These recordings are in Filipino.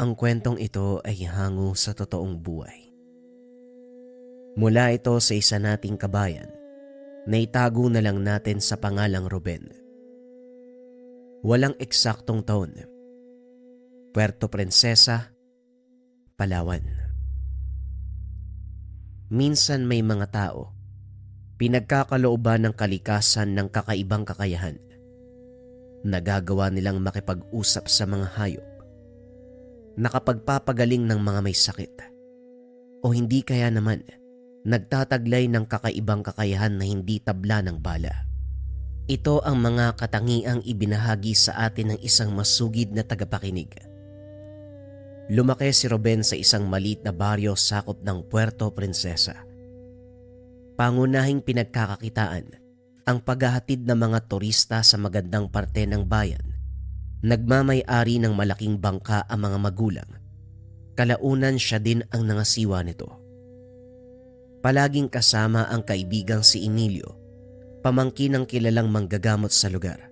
Ang kwentong ito ay hango sa totoong buhay. Mula ito sa isa nating kabayan na itago na lang natin sa pangalang Ruben. Walang eksaktong taon. Puerto Princesa, Palawan. Minsan may mga tao, pinagkakalooban ng kalikasan ng kakaibang kakayahan. Nagagawa nilang makipag-usap sa mga hayop, nakapagpapagaling ng mga may sakit, o hindi kaya naman nagtataglay ng kakaibang kakayahan na hindi tabla ng bala. Ito ang mga katangiang ibinahagi sa atin ng isang masugid na tagapakinig. Lumaki si Ruben sa isang maliit na baryo sakop ng Puerto Princesa. Pangunahing pinagkakakitaan ang paghahatid ng mga turista sa magandang parte ng bayan. Nagmamay-ari ng malaking bangka ang mga magulang. Kalaunan siya din ang nangasiwa nito. Palaging kasama ang kaibigang si Emilio, pamangkin ng kilalang manggagamot sa lugar.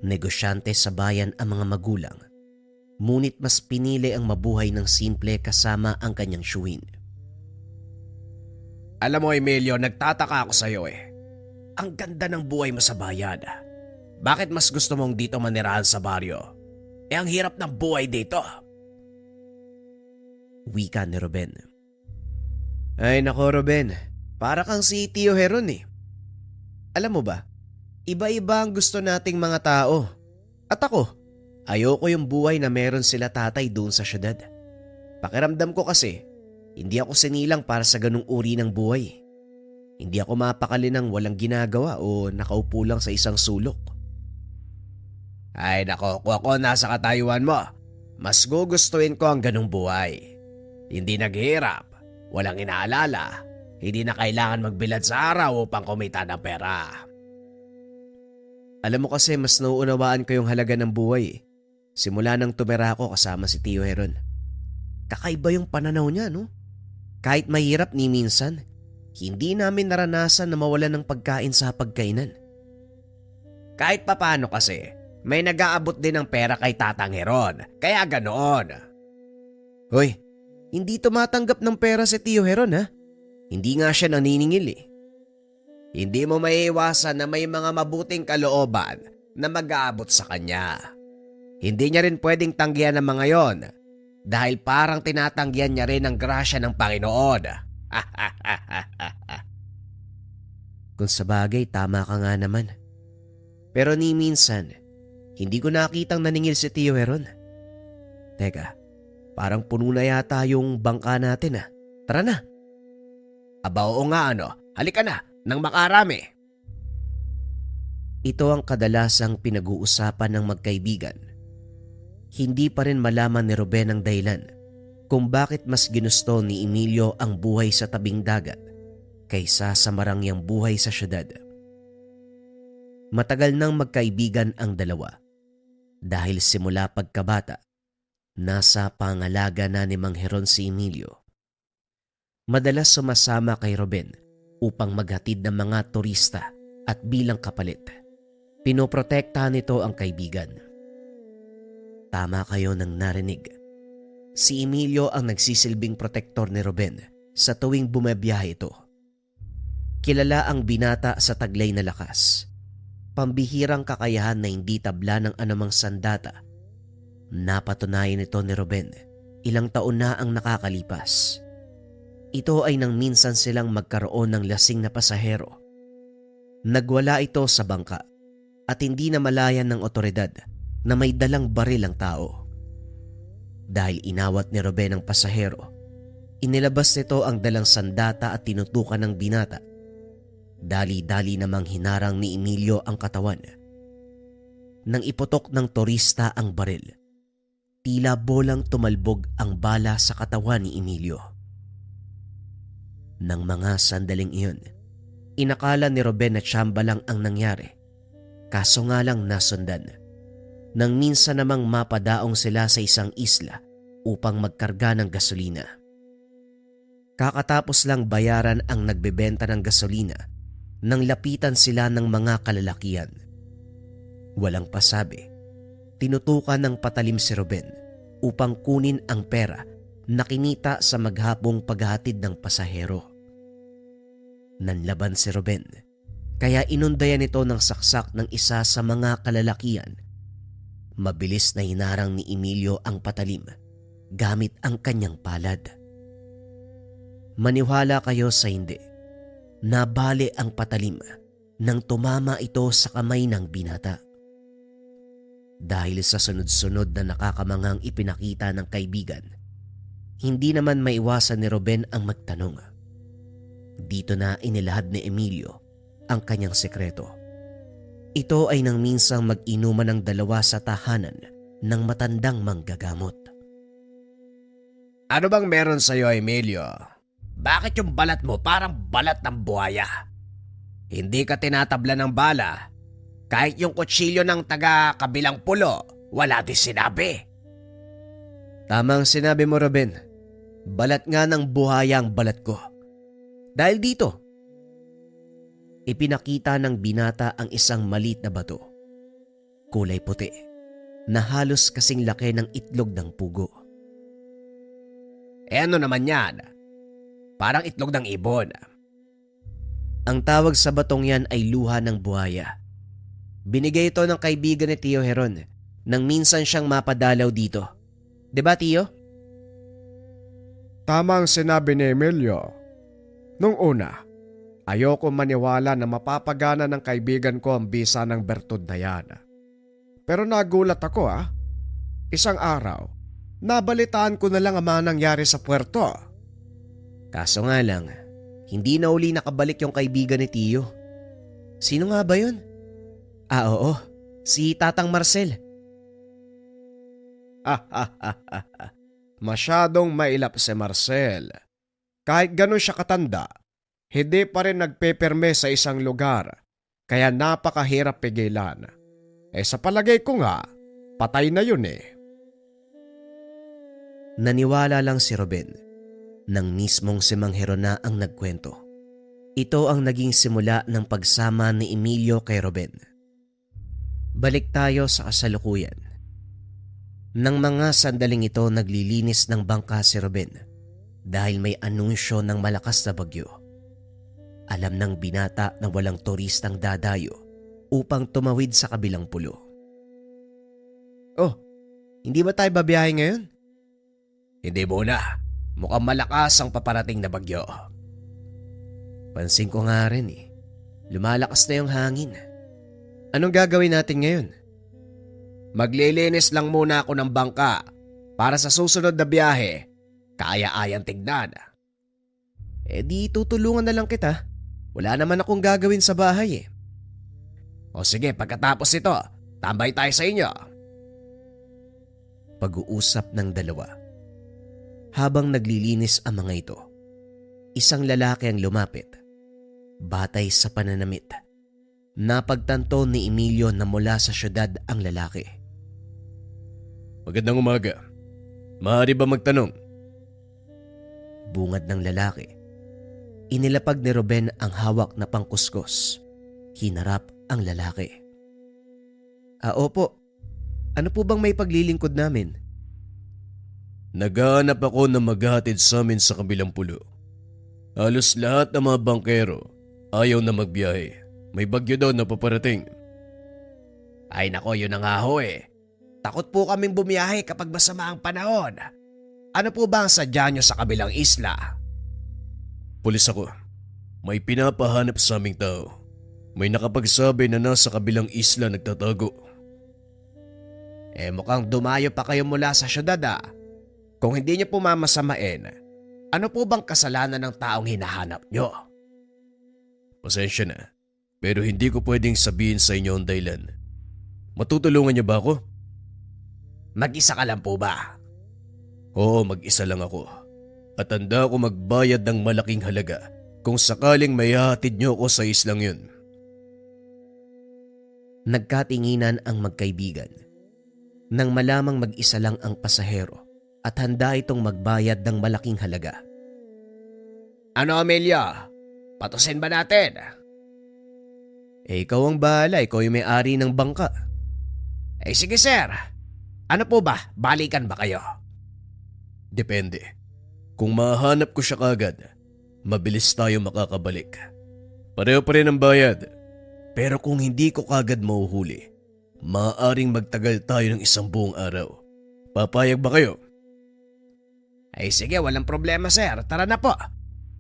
Negosyante sa bayan ang mga magulang, ngunit mas pinili ang mabuhay ng simple kasama ang kanyang tiyuhin. Alam mo, Emilio, nagtataka ako sa iyo eh. Ang ganda ng buhay mo sa bayan. Bakit mas gusto mong dito manirahan sa baryo? Ang hirap ng buhay dito. Wika ni Ruben. Ay nako Ruben, para kang si Tio Heron eh. Alam mo ba, iba-iba ang gusto nating mga tao. At ako, ayoko yung buhay na meron sila tatay doon sa syudad. Pakiramdam ko kasi, hindi ako sinilang para sa ganung uri ng buhay. Hindi ako mapakali ng walang ginagawa o nakaupo lang sa isang sulok. Ay nako, kung ako nasa katayuan mo, mas gugustuhin ko ang ganung buhay. Hindi naghihirap, walang inaalala, hindi na kailangan magbilad sa araw upang kumita ng pera. Alam mo kasi mas nauunawaan ko yung halaga ng buhay eh. Simula nang tumira ako kasama si Tio Heron. Kakaiba yung pananaw niya, no? Kahit mahirap ni minsan, hindi namin naranasan na mawalan ng pagkain sa pagkainan. Kahit papano kasi, may nag-aabot din ng pera kay Tatang Heron, kaya ganoon. Hoy, hindi tumatanggap ng pera si Tio Heron ha? Hindi nga siya naniningil eh. Hindi mo maiiwasan na may mga mabuting kalooban na mag-aabot sa kanya. Hindi niya rin pwedeng tanggihan ng mga yon dahil parang tinatanggihan niya rin ang grasya ng Panginoon. Kung sabagay, tama ka nga naman. Pero ni minsan, hindi ko nakitang naningil si Tio Heron. Teka, parang puno na yata yung bangka natin ah. Tara na. Aba oo nga ano, halika na, nang makarami. Ito ang kadalasang pinag-uusapan ng magkaibigan. Hindi pa rin malaman ni Ruben ang dahilan kung bakit mas ginusto ni Emilio ang buhay sa tabing dagat kaysa sa marangyang buhay sa syudad. Matagal nang magkaibigan ang dalawa dahil simula pagkabata, nasa pangalaga na ni Mang Heron si Emilio. Madalas sumasama kay Ruben upang maghatid ng mga turista at bilang kapalit, pinoprotektahan nito ang kaibigan. Tama kayo nang narinig. Si Emilio ang nagsisilbing protektor ni Ruben sa tuwing bumabiyahe ito. Kilala ang binata sa taglay na lakas, pambihirang kakayahan na hindi tabla ng anumang sandata. Napatunayan ito ni Ruben ilang taon na ang nakakalipas. Ito ay nang minsan silang magkaroon ng lasing na pasahero. Nagwala ito sa bangka at hindi na malayan ng otoridad na may dalang baril ang tao. Dahil inawat ni Ruben ang pasahero, inilabas nito ang dalang sandata at tinutukan ng binata. Dali-dali namang hinarang ni Emilio ang katawan. Nang iputok ng turista ang baril, tila bolang tumalbog ang bala sa katawan ni Emilio. Nang mga sandaling iyon, inakala ni Ruben na tsamba lang ang nangyari. Kaso nga lang nasundan. Nang minsan namang mapadaong sila sa isang isla upang magkarga ng gasolina. Kakatapos lang bayaran ang nagbebenta ng gasolina nang lapitan sila ng mga kalalakihan. Walang pasabi, tinutukan ng patalim si Ruben upang kunin ang pera na kinita sa maghapong paghahatid ng pasahero. Nanlaban si Ruben, kaya inundayan ito ng saksak ng isa sa mga kalalakian. Mabilis na hinarang ni Emilio ang patalim gamit ang kanyang palad. Maniwala kayo sa hindi, nabali ang patalim nang tumama ito sa kamay ng binata. Dahil sa sunod-sunod na nakakamanghang ipinakita ng kaibigan, hindi naman maiwasan ni Ruben ang magtanong. Dito na inilahad ni Emilio ang kanyang sekreto. Ito ay nang minsang mag-inuman ng dalawa sa tahanan ng matandang manggagamot. Ano bang meron sa'yo, Emilio? Bakit yung balat mo parang balat ng buhaya? Hindi ka tinatabla ng bala. Kahit yung kutsilyo ng taga-kabilang pulo, wala din sinabi. Tamang sinabi mo, Ruben. Balat nga ng buhaya ang balat ko. Dahil dito, ipinakita ng binata ang isang maliit na bato. Kulay puti, na halos kasing laki ng itlog ng pugo. Ano naman yan? Parang itlog ng ibon. Ang tawag sa batong yan ay luha ng buhaya. Binigay ito ng kaibigan ni Tio Heron nang minsan siyang mapadalaw dito. 'Di ba, Tio? Tama ang sinabi ni Emilio. Nung una, ayoko maniwala na mapapagana ng kaibigan ko ang bisa ng bertud na yan. Pero nagulat ako Isang araw, nabalitaan ko na lang ang mga nangyari sa puerto. Kaso nga lang, hindi na uli nakabalik yung kaibigan ni Tio. Sino nga ba yun? Oo, si Tatang Marcel. Masyadong mailap si Marcel. Kahit gano'n siya katanda, hindi pa rin nagpeperme sa isang lugar, kaya napakahirap pigilan. Sa palagay ko nga, patay na yun Naniwala lang si Ruben nang mismong si Mang Heron na ang nagkwento. Ito ang naging simula ng pagsama ni Emilio kay Ruben. Balik tayo sa kasalukuyan. Nang mga sandaling ito naglilinis ng bangka si Ruben dahil may anunsyo ng malakas na bagyo. Alam ng binata na walang turistang dadayo upang tumawid sa kabilang pulo. Oh, hindi ba tayo babiyahe ngayon? Hindi muna. Mukhang malakas ang paparating na bagyo. Pansin ko nga rin lumalakas na yung hangin. Anong gagawin natin ngayon? Maglilinis lang muna ako ng bangka para sa susunod na biyahe. Kaya-ayang tignan. Di tutulungan na lang kita. Wala naman akong gagawin sa bahay O sige, pagkatapos ito, tambay tayo sa inyo. Pag-uusap ng dalawa. Habang naglilinis ang mga ito, isang lalaki ang lumapit. Batay sa pananamit, napagtanto ni Emilio na mula sa syudad ang lalaki. Magandang umaga. Maaari ba magtanong? Bungad ng lalaki. Inilapag ni Ruben ang hawak na pangkuskus. Hinarap ang lalaki. Opo. Ano po bang may paglilingkod namin? Naghahanap ako na maghatid sa amin sa kabilang pulo. Halos lahat ng mga bangkero ayaw na magbiyahe. May bagyo daw na paparating. Ay nako, yun na nga ho Takot po kaming bumiyahe kapag masama ang panahon. Ano po ba ang sadya nyo sa kabilang isla? Pulis ako. May pinapahanap sa aming tao. May nakapagsabi na nasa kabilang isla nagtatago. Mukhang dumayo pa kayo mula sa syudad Kung hindi nyo po mamasamain, ano po bang kasalanan ng taong hinahanap nyo? Pasensya na, pero hindi ko pwedeng sabihin sa inyo ang dahilan. Matutulungan niyo ba ako? Mag-isa ka lang po ba? Oo, mag-isa lang ako. At handa ako magbayad ng malaking halaga kung sakaling may hahatid niyo ako sa islang yun. Nagkatinginan ang magkaibigan. Nang malamang mag-isa lang ang pasahero at handa itong magbayad ng malaking halaga. Ano, Amelia? Patusin ba natin? Ikaw ang bahala, ikaw yung may-ari ng bangka. Sige sir, Ano po ba? Balikan ba kayo? Depende. Kung mahanap ko siya kagad, mabilis tayo makakabalik. Pareho pa rin ang bayad. Pero kung hindi ko kagad mahuhuli, maaaring magtagal tayo ng 1 buong araw. Papayag ba kayo? Ay sige, walang problema sir. Tara na po.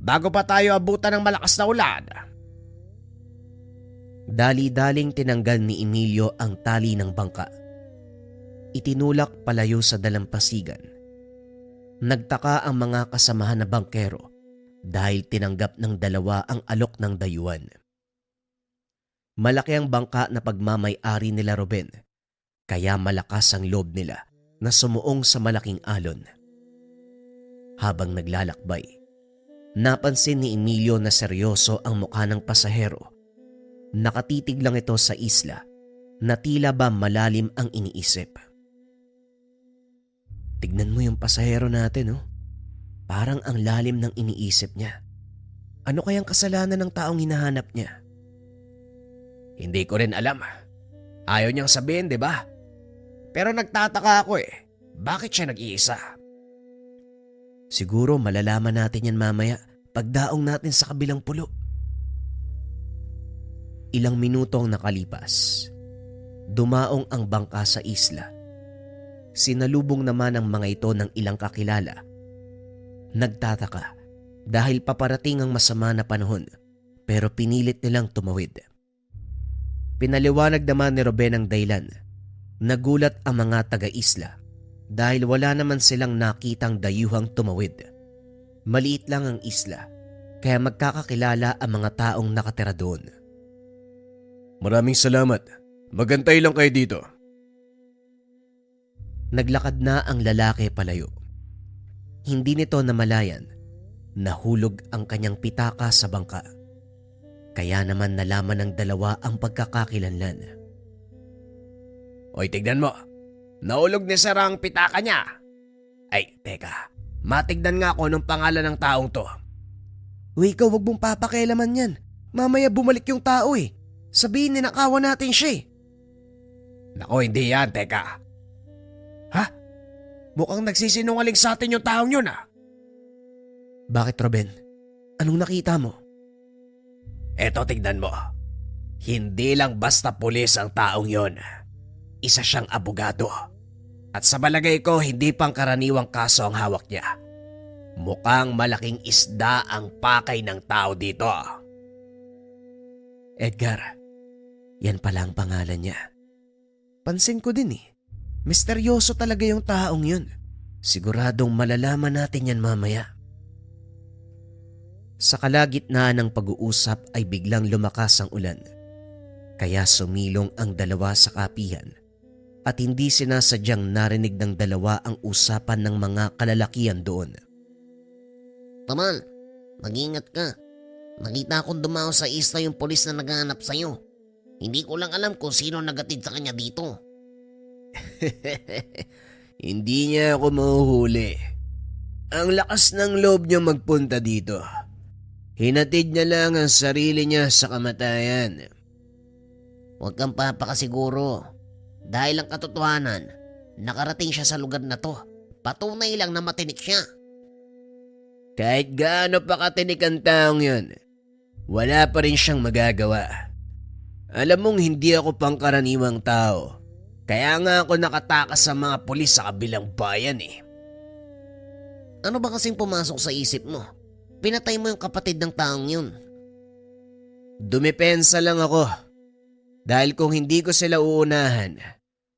Bago pa tayo abutan ng malakas na ulan. Dali-daling tinanggal ni Emilio ang tali ng bangka. Itinulak palayo sa dalampasigan. Nagtaka ang mga kasamahan na bangkero dahil tinanggap ng dalawa ang alok ng dayuhan. Malaki ang bangka na pagmamay-ari nila Ruben, kaya malakas ang loob nila na sumuong sa malaking alon. Habang naglalakbay, napansin ni Emilio na seryoso ang mukha ng pasahero. Nakatitig lang ito sa isla na tila ba malalim ang iniisip. Tignan mo yung pasahero natin, oh. Parang ang lalim ng iniisip niya. Ano kayang kasalanan ng taong hinahanap niya? Hindi ko rin alam. Ayaw niyang sabihin, di ba? Pero nagtataka ako eh. Bakit siya nag-iisa? Siguro malalaman natin yan mamaya pagdaong natin sa kabilang pulo. Ilang minutong nakalipas, dumaong ang bangka sa isla. Sinalubong naman ang mga ito ng ilang kakilala. Nagtataka dahil paparating ang masama na panahon pero pinilit nilang tumawid. Pinaliwanag naman ni Ruben ang dahilan. Nagulat ang mga taga-isla dahil wala naman silang nakitang dayuhang tumawid. Maliit lang ang isla kaya magkakakilala ang mga taong nakatira doon. Maraming salamat. Magantay lang kayo dito. Naglakad na ang lalaki palayo. Hindi nito namalayan, nahulog ang kanyang pitaka sa bangka. Kaya naman nalaman ng dalawa ang pagkakakilanlan. Oy, tignan mo. Naulog ni Sir ang pitaka niya. Ay, teka. Matignan nga ako ng pangalan ng taong to. Uy, ikaw wag mong papakialaman yan. Mamaya bumalik yung tao eh. Sabihin ninakawan natin siya eh. Nako, hindi yan. Teka. Ha? Mukhang nagsisinungaling sa atin yung taong yun ah. Bakit, Ruben? Anong nakita mo? Eto, tignan mo. Hindi lang basta pulis ang taong yon. Isa siyang abogado. At sa balagay ko, hindi pang karaniwang kaso ang hawak niya. Mukhang malaking isda ang pakay ng tao dito. Edgar, yan pala ang pangalan niya. Pansin ko din eh. Misteryoso talaga yung taong yun. Siguradong malalaman natin yan mamaya. Sa kalagitnaan ng pag-uusap ay biglang lumakas ang ulan. Kaya sumilong ang dalawa sa kapihan at hindi sinasadyang narinig ng dalawa ang usapan ng mga kalalakihan doon. Tamal, mag-ingat ka. Nakita kong dumao sa isla yung polis na naghahanap sa'yo. Hindi ko lang alam kung sino nagatid sa kanya dito. Hindi niya ako mahuhuli. Ang lakas ng loob niya magpunta dito. Hinatid niya lang ang sarili niya sa kamatayan. Huwag kang papakasiguro. Dahil ang katotohanan, nakarating siya sa lugar na to. Patunay lang na matinik siya. Kahit gaano pa katinik ang taong yun, wala pa rin siyang magagawa. Alam mong hindi ako pangkaraniwang tao. Kaya nga ako nakatakas sa mga pulis sa kabilang bayan eh. Ano ba kasing pumasok sa isip mo? Pinatay mo yung kapatid ng taong yun. Dumipensa lang ako. Dahil kung hindi ko sila uunahan,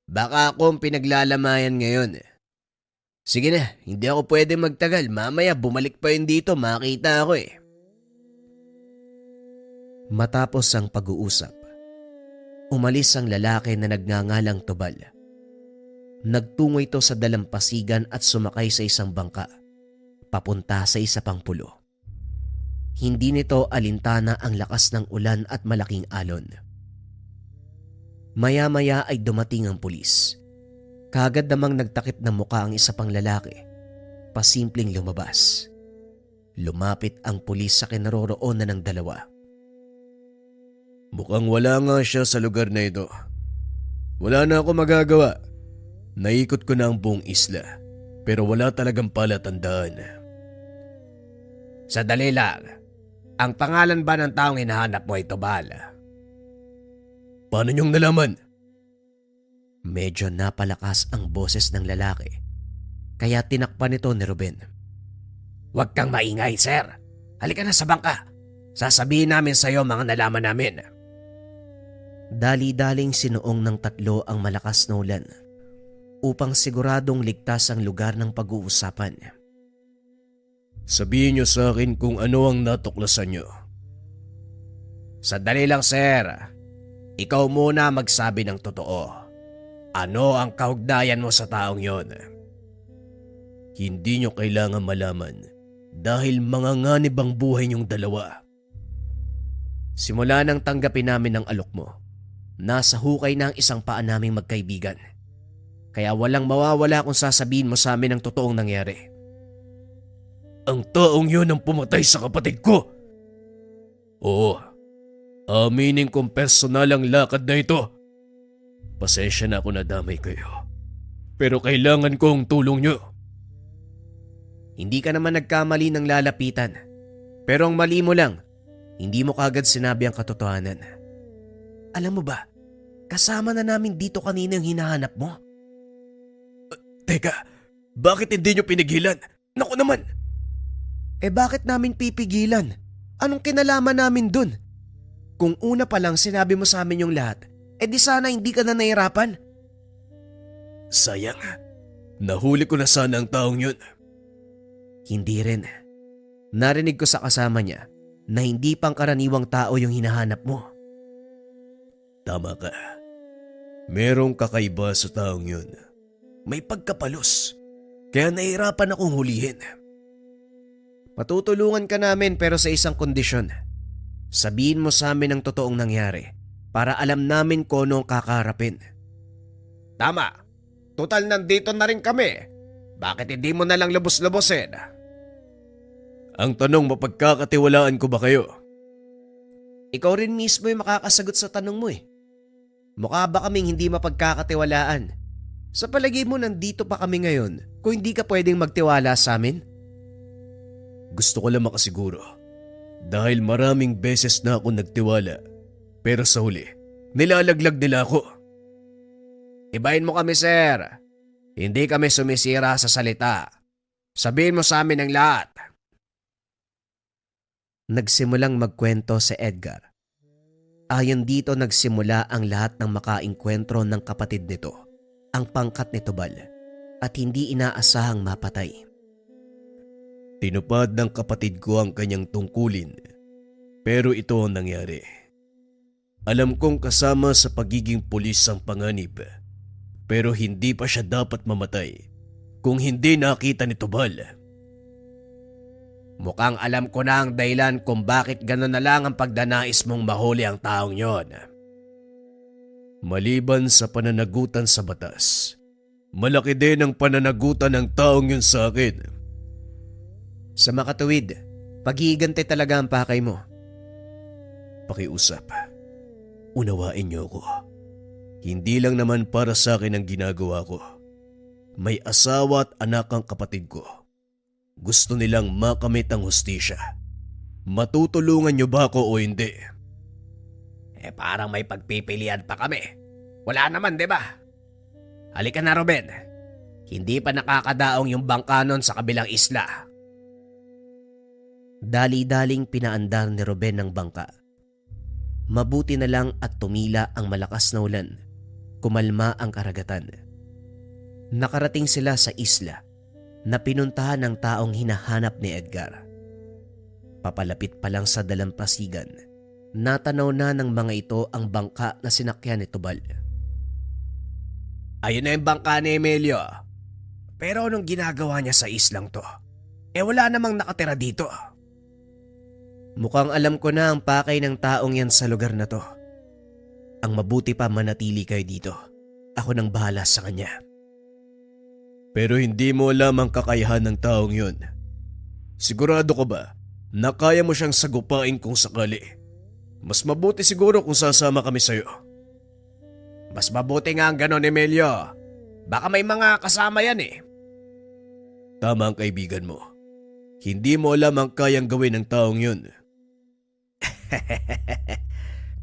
baka ako ang pinaglalamayan ngayon. Sige na, hindi ako pwede magtagal. Mamaya bumalik pa yun dito, makita ako eh. Matapos ang pag-uusap, umalis ang lalaki na nagngangalang Tubal. Nagtungo ito sa dalampasigan at sumakay sa isang bangka, papunta sa isa pang pulo. Hindi nito alintana ang lakas ng ulan at malaking alon. Maya-maya ay dumating ang pulis. Kaagad namang nagtakip ng muka ang isa pang lalaki. Pasimpleng lumabas. Lumapit ang pulis sa kinaroroonan ng dalawa. Mukhang wala nga siya sa lugar na ito. Wala na ako magagawa. Naikot ko na ang buong isla pero wala talagang palatandaan. Sadali lang. Ang pangalan ba ng taong hinahanap mo ay Tubal? Paano niyong nalaman? Medyo napalakas ang boses ng lalaki, kaya tinakpan ito ni Ruben. Huwag kang maingay, sir. Halika na sa bangka. Sasabihin namin sa iyo mga nalaman namin. Dali-daling sinuong ng tatlo ang malakas na ulan upang siguradong ligtas ang lugar ng pag-uusapan. Sabihin niyo sa akin kung ano ang natuklasan niyo. Sandali lang, sir. Ikaw muna magsabi ng totoo. Ano ang kaugnayan mo sa taong yon? Hindi niyo kailangan malaman dahil manganganib ang buhay niyong dalawa. Simula nang tanggapin namin ang alok mo, nasa hukay na ang isang paa naming magkaibigan. Kaya walang mawawala kung sasabihin mo sa amin ang totoong nangyari. Ang taong yun ang pumatay sa kapatid ko. Oo, aminin kong personal ang lakad na ito. Pasensya na ako nadamay kayo. Pero kailangan ko ang tulong niyo. Hindi ka naman nagkamali ng lalapitan. Pero ang mali mo lang, hindi mo kagad sinabi ang katotohanan. Alam mo ba, kasama na namin dito kanina yung hinahanap mo. Teka, bakit hindi niyo pinigilan? Naku naman! Bakit namin pipigilan? Anong kinalaman namin dun? Kung una pa lang sinabi mo sa amin yung lahat, di sana hindi ka na nahirapan. Sayang, nahuli ko na sana ang taong yun. Hindi rin. Narinig ko sa kasama niya na hindi pangkaraniwang tao yung hinahanap mo. Tama ka. Merong kakaiba sa taong yun. May pagkapalos, kaya nahirapan akong hulihin. Matutulungan ka namin pero sa isang kondisyon. Sabihin mo sa amin ang totoong nangyari para alam namin kung ano ang kakarapin. Tama. Total nandito na rin kami. Bakit hindi mo na lang lubos-lubosin? Ang tanong, mapagkakatiwalaan ko ba kayo? Ikaw rin mismo yung makakasagot sa tanong mo eh. Mukha ba kaming hindi mapagkakatiwalaan? Sa palagay mo nandito pa kami ngayon kung hindi ka pwedeng magtiwala sa amin? Gusto ko lang makasiguro. Dahil maraming beses na ako nagtiwala. Pero sa huli, nilalaglag nila ako. Ibahin mo kami, sir. Hindi kami sumisira sa salita. Sabihin mo sa amin ang lahat. Nagsimulang magkwento si Edgar. Ayon dito nagsimula ang lahat ng makaengkwentro ng kapatid nito, ang pangkat ni Tubal, at hindi inaasahang mapatay. Tinupad ng kapatid ko ang kanyang tungkulin, pero ito ang nangyari. Alam kong kasama sa pagiging pulis ang panganib, pero hindi pa siya dapat mamatay kung hindi nakita ni Tubal. Mukhang alam ko na ang dahilan kung bakit gano'n na lang ang pagdanais mong mahuli ang taong yon. Maliban sa pananagutan sa batas, malaki din ang pananagutan ng taong yun sa akin. Sa makatuwid, pag-iigante talaga ang pakay mo. Pakiusap. Unawain niyo ako. Hindi lang naman para sa akin ang ginagawa ko. May asawa at anak ang kapatid ko. Gusto nilang makamit ang hustisya. Matutulungan niyo ba ako o hindi? Parang may pagpipilian pa kami. Wala naman, di ba? Halika na, Ruben. Hindi pa nakakadaong yung bangka nun sa kabilang isla. Dali-daling pinaandar ni Ruben ng bangka. Mabuti na lang at tumila ang malakas na ulan. Kumalma ang karagatan. Nakarating sila sa isla na pinuntahan ng taong hinahanap ni Edgar. Papalapit pa lang sa dalampasigan, natanaw na ng mga ito ang bangka na sinakyan ni Tubal. Ayun na yung bangka ni Emilio. Pero anong ginagawa niya sa islang to? Wala namang nakatira dito. Mukhang alam ko na ang pakay ng taong yan sa lugar na to. Ang mabuti pa manatili kayo dito. Ako nang bahala sa kanya. Pero hindi mo alam ang kakayahan ng taong yun. Sigurado ka ba na kaya mo siyang sagupain kung sakali? Mas mabuti siguro kung sasama kami sa'yo. Mas mabuti nga ang ganon, Emilio. Baka may mga kasama yan eh. Tama ang kaibigan mo. Hindi mo alam ang kayang gawin ng taong yun.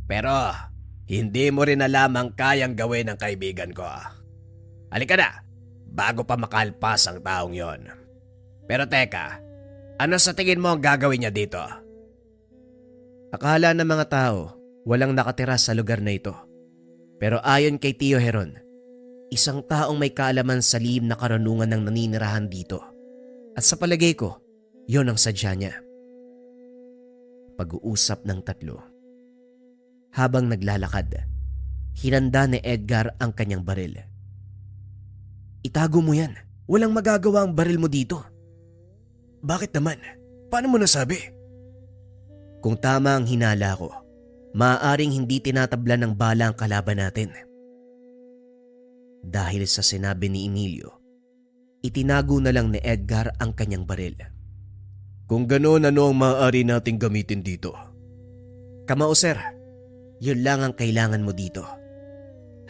Pero hindi mo rin alam ang kayang gawin ng kaibigan ko. Halika na, bago pa makalpas ang taong yon. Pero teka, ano sa tingin mo ang gagawin niya dito? Akala ng mga tao walang nakatira sa lugar na ito. Pero ayon kay Tio Heron, isang taong may kaalaman sa lihim na karunungan ng naninirahan dito. At sa palagay ko, yon ang sadya niya. Pag-uusap ng tatlo. Habang naglalakad, hinanda ni Edgar ang kanyang baril. Itago mo yan. Walang magagawa ang baril mo dito. Bakit naman? Paano mo nasabi? Kung tama ang hinala ko, maaaring hindi tinatabla ng bala ang kalaban natin. Dahil sa sinabi ni Emilio, itinago na lang ni Edgar ang kanyang baril. Kung gano'n, ano ang maaari nating gamitin dito? Kamao sir, yun lang ang kailangan mo dito.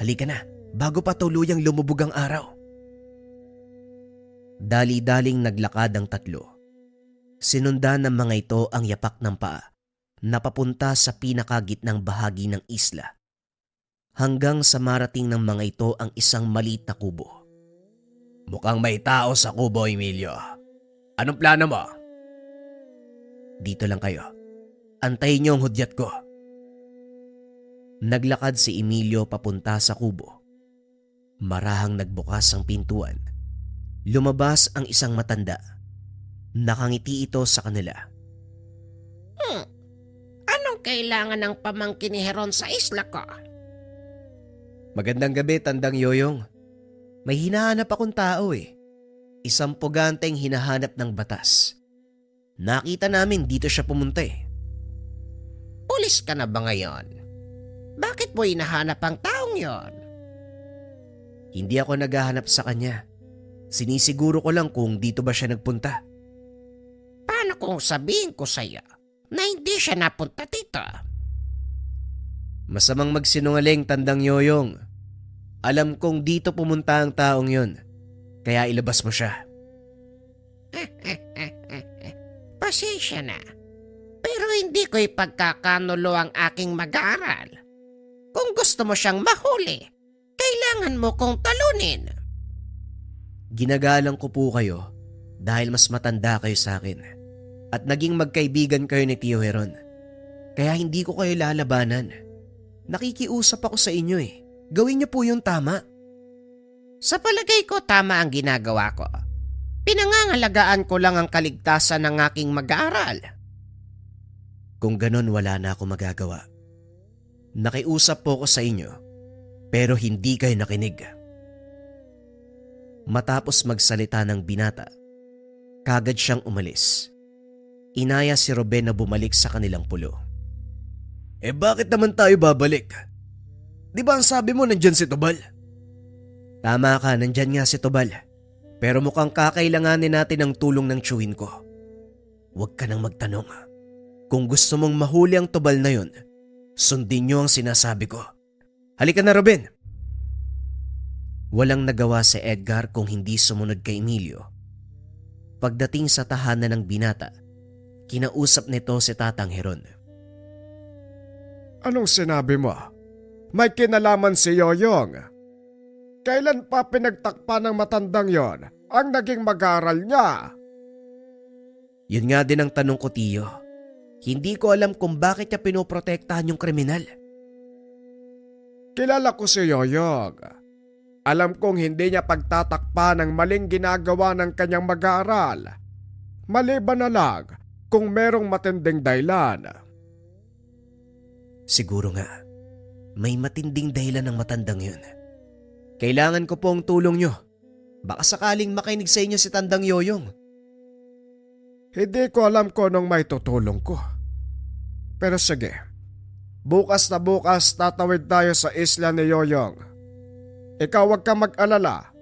Halika na, bago pa tuluyang lumubog ang araw. Dali-daling naglakad ang tatlo. Sinundan ng mga ito ang yapak ng paa na papunta sa pinakagitnang bahagi ng isla hanggang sa marating ng mga ito ang isang maliit na kubo. Mukhang may tao sa kubo, Emilio. Anong plano mo? Dito lang kayo. Antayin niyo ang hudyat ko. Naglakad si Emilio papunta sa kubo. Marahang nagbukas ang pintuan. Lumabas ang isang matanda. Nakangiti ito sa kanila. Anong kailangan ng pamangkin ni Heron sa isla ko? Magandang gabi, Tandang Yoyong. May hinahanap akong tao eh. Isang puganteng hinahanap ng batas. Nakita namin dito siya pumunta eh. Pulis ka na ba ngayon? Bakit mo hinahanap ang taong yon? Hindi ako naghahanap sa kanya. Sinisiguro ko lang kung dito ba siya nagpunta. Paano kung sabihin ko sa'yo na hindi siya napunta dito? Masamang magsinungaling, Tandang Yoyong. Alam kong dito pumunta ang taong yon. Kaya ilabas mo siya. Pasensya na. Pero hindi ko ipagkakanulo ang aking mag-aaral. Kung gusto mo siyang mahuli, kailangan mo kong talunin. Ginagalang ko po kayo dahil mas matanda kayo sa akin. At naging magkaibigan kayo ni Tio Heron. Kaya hindi ko kayo lalabanan. Nakikiusap ako sa inyo eh. Gawin niyo po yung tama. Sa palagay ko tama ang ginagawa ko. Pinangangalagaan ko lang ang kaligtasan ng aking mag-aaral. Kung ganon wala na ako magagawa. Nakiusap po ko sa inyo pero hindi kayo nakinig. Matapos magsalita ng binata, kagad siyang umalis. Inaya si Ruben na bumalik sa kanilang pulo. Bakit naman tayo babalik? Di ba ang sabi mo nandyan si Tubal? Tama ka, nandyan nga si Tubal. Pero mukhang kakailanganin natin ang tulong ng tiyuhin ko. Huwag ka nang magtanong. Kung gusto mong mahuli ang Tubal na yun, sundin niyo ang sinasabi ko. Halika na, Ruben! Walang nagawa si Edgar kung hindi sumunod kay Emilio. Pagdating sa tahanan ng binata, kinausap nito si Tatang Heron. Anong sinabi mo? May kinalaman si Yoyong. Kailan pa pinagtakpan ng matandang yon ang naging mag-aaral niya? Yun nga din ang tanong ko, Tiyo. Hindi ko alam kung bakit niya pinoprotektahan yung kriminal. Kilala ko si Yoyong. Alam kong hindi niya pagtatakpan ng maling ginagawa ng kanyang mag-aaral. Maliban na lang kung merong matinding dahilan. Siguro nga, may matinding dahilan ng matandang yun. Kailangan ko po ang tulong nyo. Baka sakaling makinig sa inyo si Tandang Yoyong. Hindi ko alam kung anong may tutulong ko. Pero sige, bukas na bukas tatawid tayo sa isla ni Yoyong. Ikaw huwag kang mag-alala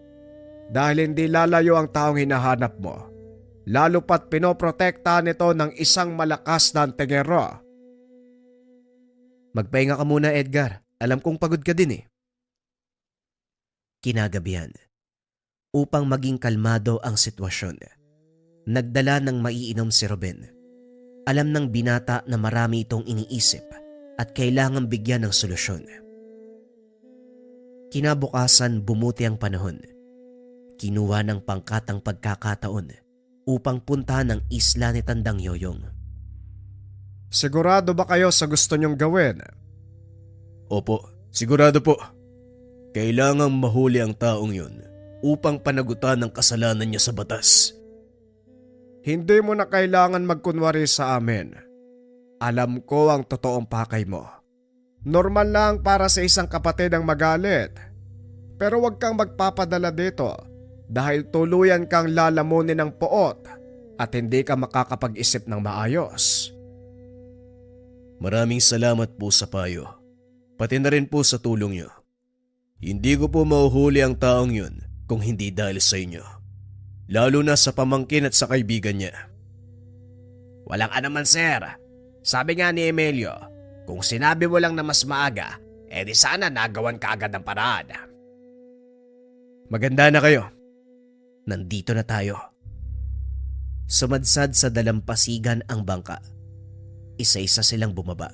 dahil hindi lalayo ang taong hinahanap mo. Lalo pat pinoprotektahan nito ng isang malakas na antingero. Magpahinga ka muna, Edgar. Alam kong pagod ka din eh. Kinagabihan, Upang maging kalmado ang sitwasyon, nagdala ng maiinom si Ruben. Alam ng binata na marami itong iniisip at kailangang bigyan ng solusyon. Kinabukasan bumuti ang panahon. Kinuha ng pangkatang pagkakataon upang puntahan ang isla ni Tandang Yoyong. Sigurado ba kayo sa gusto niyong gawin? Opo, sigurado po. Kailangang mahuli ang taong yun upang panagutan ang kasalanan niya sa batas. Hindi mo na kailangan magkunwari sa amin. Alam ko ang totoong pakay mo. Normal lang para sa isang kapatid ang magalit. Pero huwag kang magpapadala dito dahil tuluyan kang lalamunin ng poot at hindi ka makakapag-isip ng maayos. Maraming salamat po sa payo. Pati na rin po sa tulong niyo. Hindi ko po mahuhuli ang taong yun kung hindi dahil sa inyo. Lalo na sa pamangkin at sa kaibigan niya. Walang anuman, sir. Sabi nga ni Emilio, kung sinabi mo lang na mas maaga, edi sana nagawan ka agad ng paraan. Maganda na kayo. Nandito na tayo. Sumadsad sa dalampasigan ang bangka. Isa-isa silang bumaba.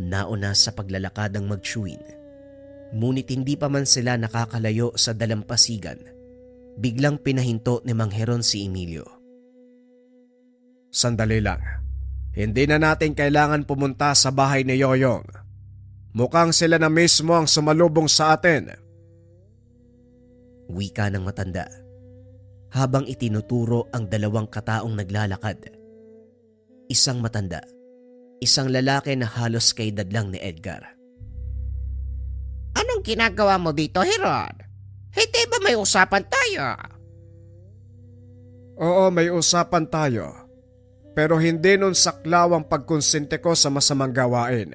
Nauna sa paglalakad ang magtsuwin. Ngunit hindi pa man sila nakakalayo sa dalampasigan, biglang pinahinto ni Mang Heron si Emilio. Sandali lang. Hindi na natin kailangan pumunta sa bahay ni Yoyong. Mukhang sila na mismo ang sumalubong sa atin. Wika ng matanda, habang itinuturo ang dalawang kataong naglalakad. Isang matanda, isang lalaki na halos kay dadlang ni Edgar. Anong ginagawa mo dito, Heron? Hindi ba may usapan tayo? Oo, may usapan tayo. Pero hindi nun saklaw ang pagkonsente ko sa masamang gawain.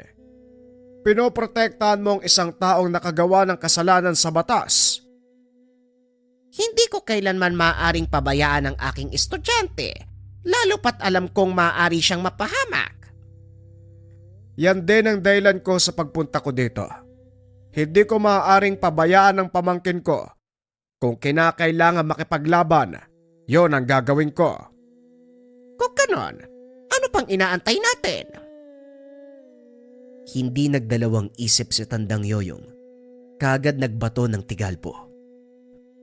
Pinoprotektahan mo ang isang taong nakagawa ng kasalanan sa batas. Hindi ko kailanman maaaring pabayaan ang aking estudyante, lalo pat alam kong maaari siyang mapahamak. Yan din ang dahilan ko sa pagpunta ko dito. Hindi ko maaaring pabayaan ang pamangkin ko. Kung kinakailangan makipaglaban, yon ang gagawin ko. Kung ganon, ano pang inaantay natin? Hindi nagdalawang isip si Tandang Yoyong. Kagad nagbato ng tigalpo.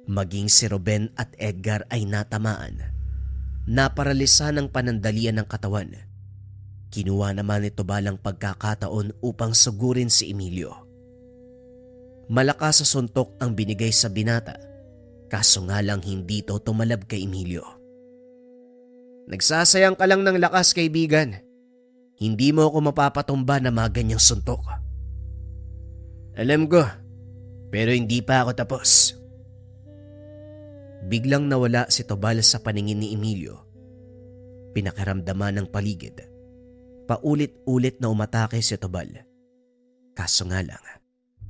Maging si Ruben at Edgar ay natamaan. Naparalisa ng panandalian ng katawan. Kinuha naman ito balang pagkakataon upang sugurin si Emilio. Malakas sa suntok ang binigay sa binata, kaso nga lang hindi ito tumalab kay Emilio. Nagsasayang ka lang ng lakas, kaibigan. Hindi mo ako mapapatumba na mga ganyang suntok. Alam ko, pero hindi pa ako tapos. Biglang nawala si Tobal sa paningin ni Emilio. Pinakaramdaman ng paligid. Paulit-ulit na umatake si Tobal. Kaso nga lang,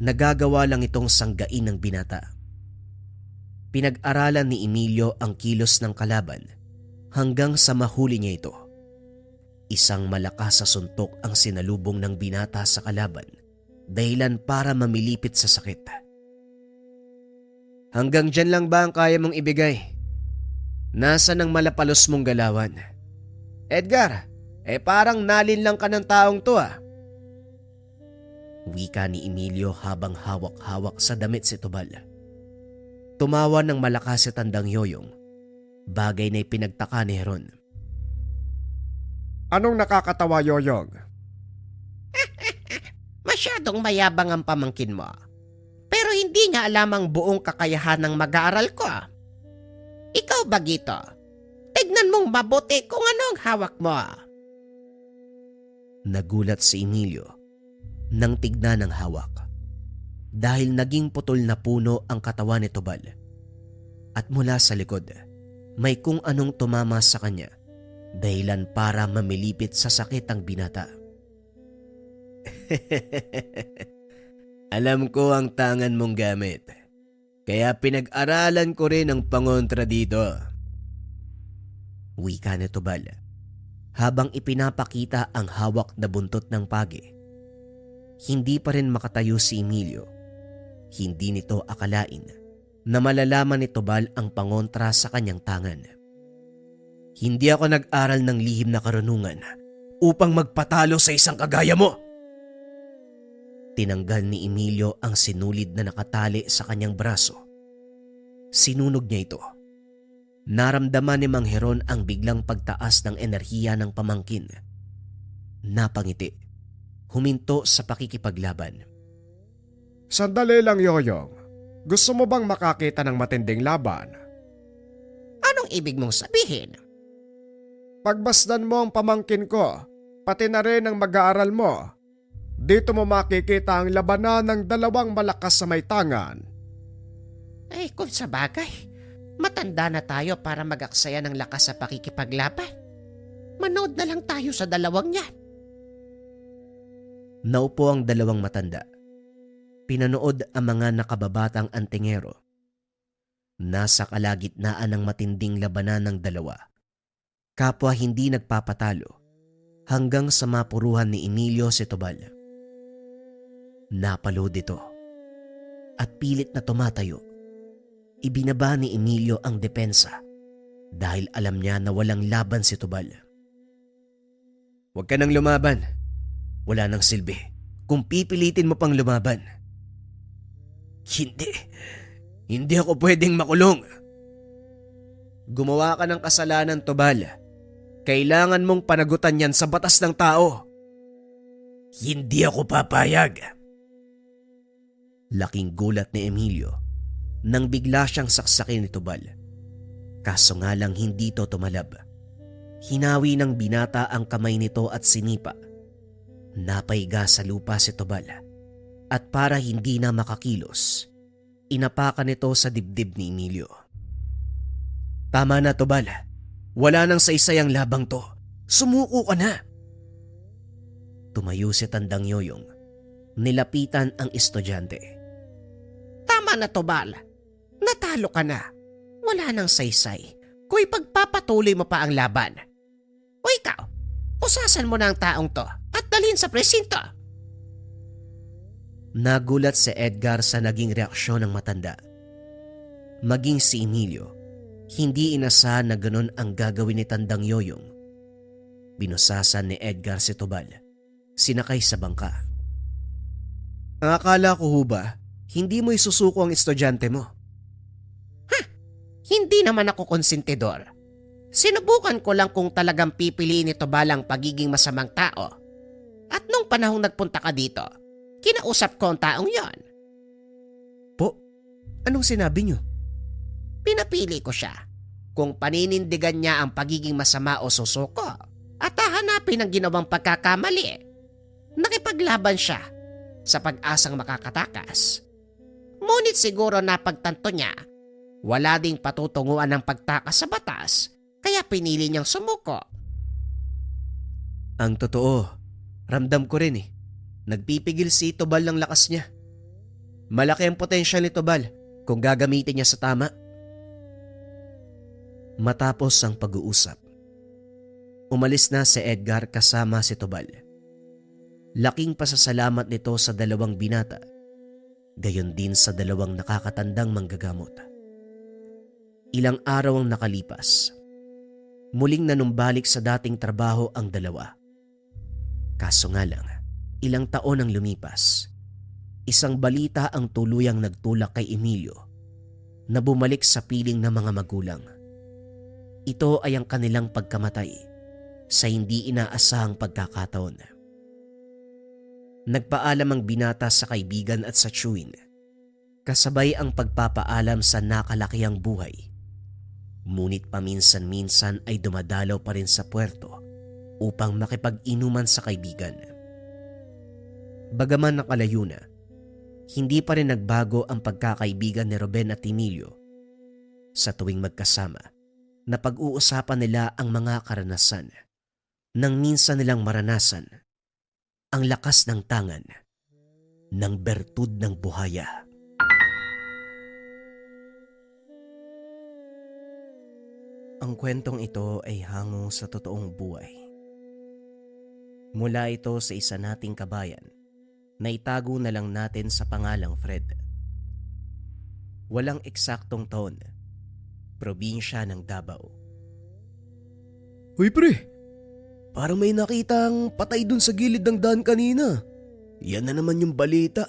nagagawa lang itong sanggain ng binata. Pinag-aralan ni Emilio ang kilos ng kalaban hanggang sa mahuli niya ito. Isang malakas sa suntok ang sinalubong ng binata sa kalaban, dahilan para mamilipit sa sakit. Hanggang dyan lang ba ang kaya mong ibigay? Nasaan ang malapalos mong galawan? Edgar, parang nalin lang ka ng taong to ah. Wika ni Emilio habang hawak-hawak sa damit si Tobal. Tumawa ng malakas si Tandang Yoyong, bagay na ipinagtaka ni Heron. Anong nakakatawa, Yoyong? Masyadong mayabang ang pamangkin mo. Pero hindi niya alam ang buong kakayahan ng mag-aaral ko. Ikaw ba, Gito? Tignan mong mabuti kung ano ang hawak mo. Nagulat si Emilio nang tignan ang hawak dahil naging putol na puno ang katawan ni Tobal. At mula sa likod, may kung anong tumama sa kanya, dahilan para mamilipit sa sakit ang binata. Alam ko ang tangan mong gamit, kaya pinag-aralan ko rin ang pangontra dito. Wika ni Tobal habang ipinapakita ang hawak na buntot ng pagi. Hindi pa rin makatayo si Emilio. Hindi nito akalain na malalaman ni Tubal ang pangontra sa kanyang tangan. Hindi ako nag-aral ng lihim na karunungan upang magpatalo sa isang kagaya mo. Tinanggal ni Emilio ang sinulid na nakatali sa kanyang braso. Sinunog niya ito. Naramdaman ni Mang Heron ang biglang pagtaas ng enerhiya ng pamangkin. Napangiti. Huminto sa pakikipaglaban. Sandali lang, Yoyong. Gusto mo bang makakita ng matinding laban? Anong ibig mong sabihin? Pagbasdan mo ang pamangkin ko, pati na rin ang mag-aaral mo. Dito mo makikita ang labanan ng dalawang malakas sa may tangan. Ay, kung sa bagay, matanda na tayo para mag-aksaya ng lakas sa pakikipaglaban. Manood na lang tayo sa dalawang yan. Naupo ang dalawang matanda. Pinanood ang mga nakababatang antingero. Nasa kalagitnaan ng matinding labanan ng dalawa. Kapwa hindi nagpapatalo hanggang sa mapuruhan ni Emilio si Tubal. Napalood ito at pilit na tumatayo. Ibinaba ni Emilio ang depensa dahil alam niya na walang laban si Tubal. Huwag ka nang lumaban. Wala nang silbi kung pipilitin mo pang lumaban. Hindi ako pwedeng makulong. Gumawa ka ng kasalanan, Tubal. Kailangan mong panagutan yan sa batas ng tao. Hindi ako papayag. Laking gulat ni Emilio nang bigla siyang saksakin ni Tubal. Kaso nga lang hindi ito tumalab. Hinawi ng binata ang kamay nito at sinipa. Napaiga sa lupa si Tubal at para hindi na makakilos, inapakan nito sa dibdib ni Emilio. Tama na, Tubal. Wala nang saysay ang labang to. Sumuko ka na. Tumayo si Tandang Yoyong. Nilapitan ang estudyante. Tama na, Tubal. Natalo ka na. Wala nang saysay kung ipagpapatuloy mo pa ang laban. O ikaw, usasan mo na ang taong to at dalhin sa presinto. Nagulat si Edgar sa naging reaksyon ng matanda. Maging si Emilio, hindi inasahan na ganun ang gagawin ni Tandang Yoyong. Binusasan ni Edgar si Tubal, sinakay sa bangka. Ang akala ko ho ba, hindi mo isusuko ang estudyante mo? Hindi naman ako konsentidor. Sinubukan ko lang kung talagang pipiliin ni Tubal ang pagiging masamang tao. At nung panahong nagpunta ka dito, kinausap ko ang taong yon. Po, anong sinabi niyo? Pinapili ko siya kung paninindigan niya ang pagiging masama o susuko at hahanapin ang ginawang pagkakamali. Nakipaglaban siya sa pag-asang makakatakas. Ngunit siguro napagtanto niya wala ding patutunguan ng pagtakas sa batas kaya pinili niyang sumuko. Ang totoo, ramdam ko rin eh. Nagpipigil si Tubal ng lakas niya. Malaki ang potensyal ni Tubal kung gagamitin niya sa tama. Matapos ang pag-uusap, umalis na si Edgar kasama si Tubal. Laking pasasalamat nito sa dalawang binata, gayon din sa dalawang nakakatandang manggagamot. Ilang araw ang nakalipas. Muling nanumbalik sa dating trabaho ang dalawa. Kaso nga lang, ilang taon ang lumipas. Isang balita ang tuluyang nagtulak kay Emilio na bumalik sa piling ng mga magulang. Ito ay ang kanilang pagkamatay sa hindi inaasahang pagkakataon. Nagpaalam ang binata sa kaibigan at sa tiyuhin, kasabay ang pagpapaalam sa nakalakihang buhay. Ngunit paminsan-minsan ay dumadalaw pa rin sa puerto upang makipag-inuman sa kaibigan. Bagaman nakalayo na, hindi pa rin nagbago ang pagkakaibigan ni Ruben at Emilio. Sa tuwing magkasama, napag-uusapan nila ang mga karanasan nang minsan nilang maranasan ang lakas ng tangan ng bertud ng buhaya. Ang kwentong ito ay hango sa totoong buhay. Mula ito sa isa nating kabayan na itago na lang natin sa pangalang Fred. Walang eksaktong taon. Probinsya ng Davao. Hoy pre, parang may nakitang patay dun sa gilid ng daan kanina. Yan na naman yung balita.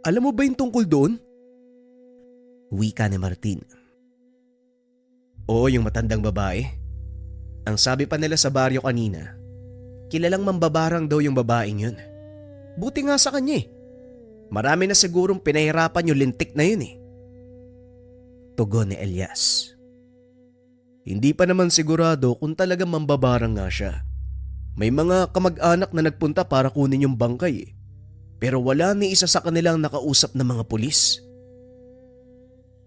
Alam mo ba yung tungkol doon? Wika ni Martin. Oo, yung matandang babae. Ang sabi pa nila sa baryo kanina, kilalang mambabarang daw yung babaeng yun. Buti nga sa kanya eh. Marami na sigurong pinahirapan yung lintik na yun eh. Tugon ni Elias. Hindi pa naman sigurado kung talagang mambabarang nga siya. May mga kamag-anak na nagpunta para kunin yung bangkay eh. Pero wala ni isa sa kanilang nakausap na mga pulis.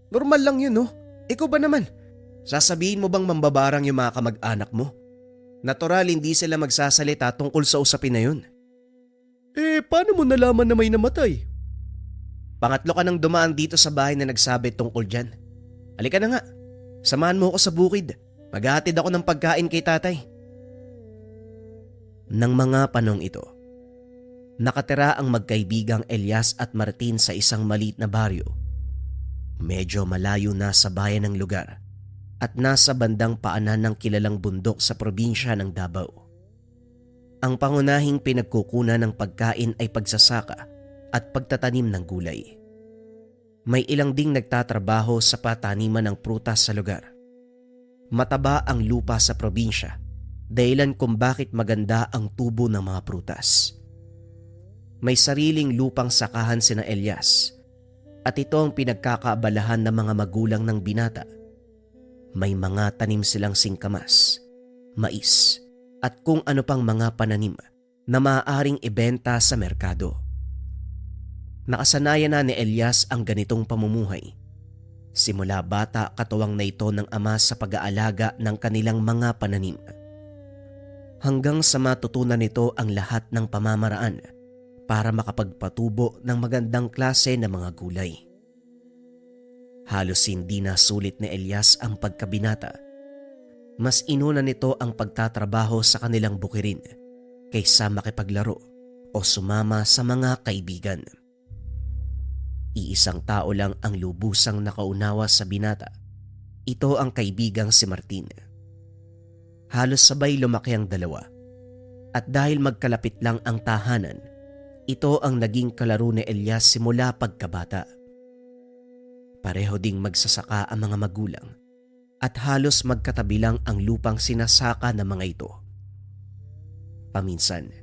Normal lang yun no? Ikaw ba naman? Sasabihin mo bang mambabarang yung mga kamag-anak mo? Natural hindi sila magsasalita tungkol sa usapin na yun. Paano mo nalaman na may namatay? Pangatlo ka nang dumaan dito sa bahay na nagsabi tungkol dyan. Halika na nga, samahan mo ako sa bukid. Maghahatid ako ng pagkain kay tatay. Nang mga panong ito, nakatira ang magkaibigang Elias at Martin sa isang maliit na baryo. Medyo malayo na sa bayan ng lugar at nasa bandang paanan ng kilalang bundok sa probinsya ng Davao. Ang pangunahing pinagkukunan ng pagkain ay pagsasaka at pagtatanim ng gulay. May ilang ding nagtatrabaho sa pataniman ng prutas sa lugar. Mataba ang lupa sa probinsya, dahilan kung bakit maganda ang tubo ng mga prutas. May sariling lupang sakahan sina Elias at ito ang pinagkakaabalahan ng mga magulang ng binata. May mga tanim silang singkamas, mais at kung ano pang mga pananim na maaaring ibenta sa merkado. Nakasanayan na ni Elias ang ganitong pamumuhay. Simula bata katuwang na ito ng ama sa pag-aalaga ng kanilang mga pananim. Hanggang sa matutunan nito ang lahat ng pamamaraan para makapagpatubo ng magandang klase ng mga gulay. Halos hindi na sulit ni Elias ang pagkabinata. Mas inuna nito ang pagtatrabaho sa kanilang bukirin kaysa makipaglaro o sumama sa mga kaibigan. Iisang tao lang ang lubusang nakaunawa sa binata. Ito ang kaibigang si Martin. Halos sabay lumaki ang dalawa. At dahil magkalapit lang ang tahanan, ito ang naging kalaro ni Elias simula pagkabata. Pareho ding magsasaka ang mga magulang at halos magkatabi lang ang lupang sinasaka ng mga ito. Paminsan,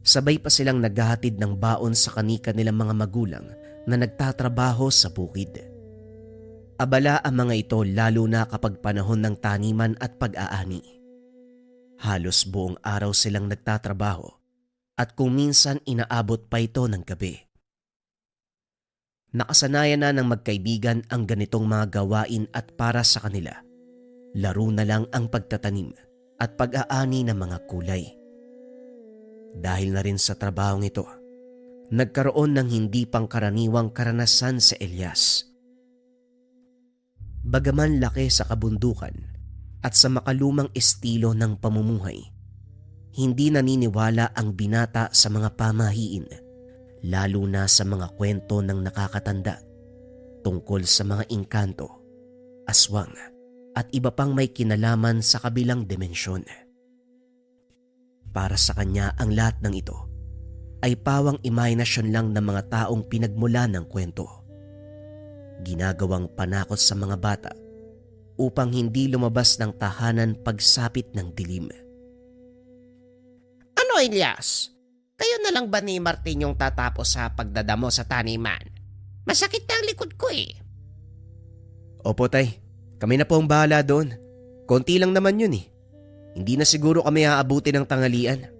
sabay pa silang naghahatid ng baon sa kanika nilang mga magulang na nagtatrabaho sa bukid. Abala ang mga ito lalo na kapag panahon ng taniman at pag-aani. Halos buong araw silang nagtatrabaho at kung minsan inaabot pa ito ng gabi. Nakasanayan na ng magkaibigan ang ganitong mga gawain at para sa kanila, laro na lang ang pagtatanim at pag-aani ng mga kulay. Dahil na rin sa trabahong ito, nagkaroon ng hindi pangkaraniwang karanasan sa Elias. Bagaman laki sa kabundukan at sa makalumang estilo ng pamumuhay, hindi naniniwala ang binata sa mga pamahiin, lalo na sa mga kwento ng nakakatanda tungkol sa mga engkanto, aswang at iba pang may kinalaman sa kabilang dimensyon. Para sa kanya ang lahat ng ito ay pawang imahinasyon lang ng mga taong pinagmula ng kwento. Ginagawang panakot sa mga bata upang hindi lumabas ng tahanan pagsapit ng dilim. Ano, Elias? Kayo na lang ba ni Martin yung tatapos sa pagdadamo sa taniman? Masakit na ang likod ko eh. Opo tay, kami na po ang bahala doon. Konti lang naman yun eh. Hindi na siguro kami aabuti ng tanghalian.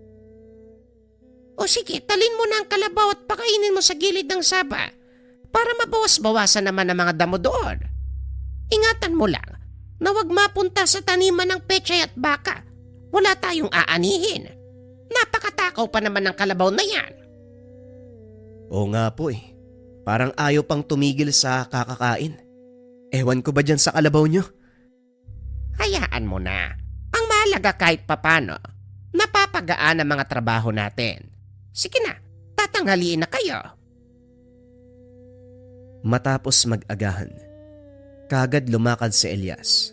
O sige, talin mo na ang kalabaw at pakainin mo sa gilid ng saba para mabawas-bawasan naman ang mga damo doon. Ingatan mo lang na huwag mapunta sa taniman ng pechay at baka. Wala tayong aanihin. Napakatakaw pa naman ng kalabaw na yan. Oo nga po eh. Parang ayaw pang tumigil sa kakakain. Ewan ko ba dyan sa kalabaw nyo? Hayaan mo na. Ang mahalaga kahit papano, napapagaan ang mga trabaho natin. Sige na, tatanghaliin na kayo. Matapos mag-agahan, kagad lumakad si Elias.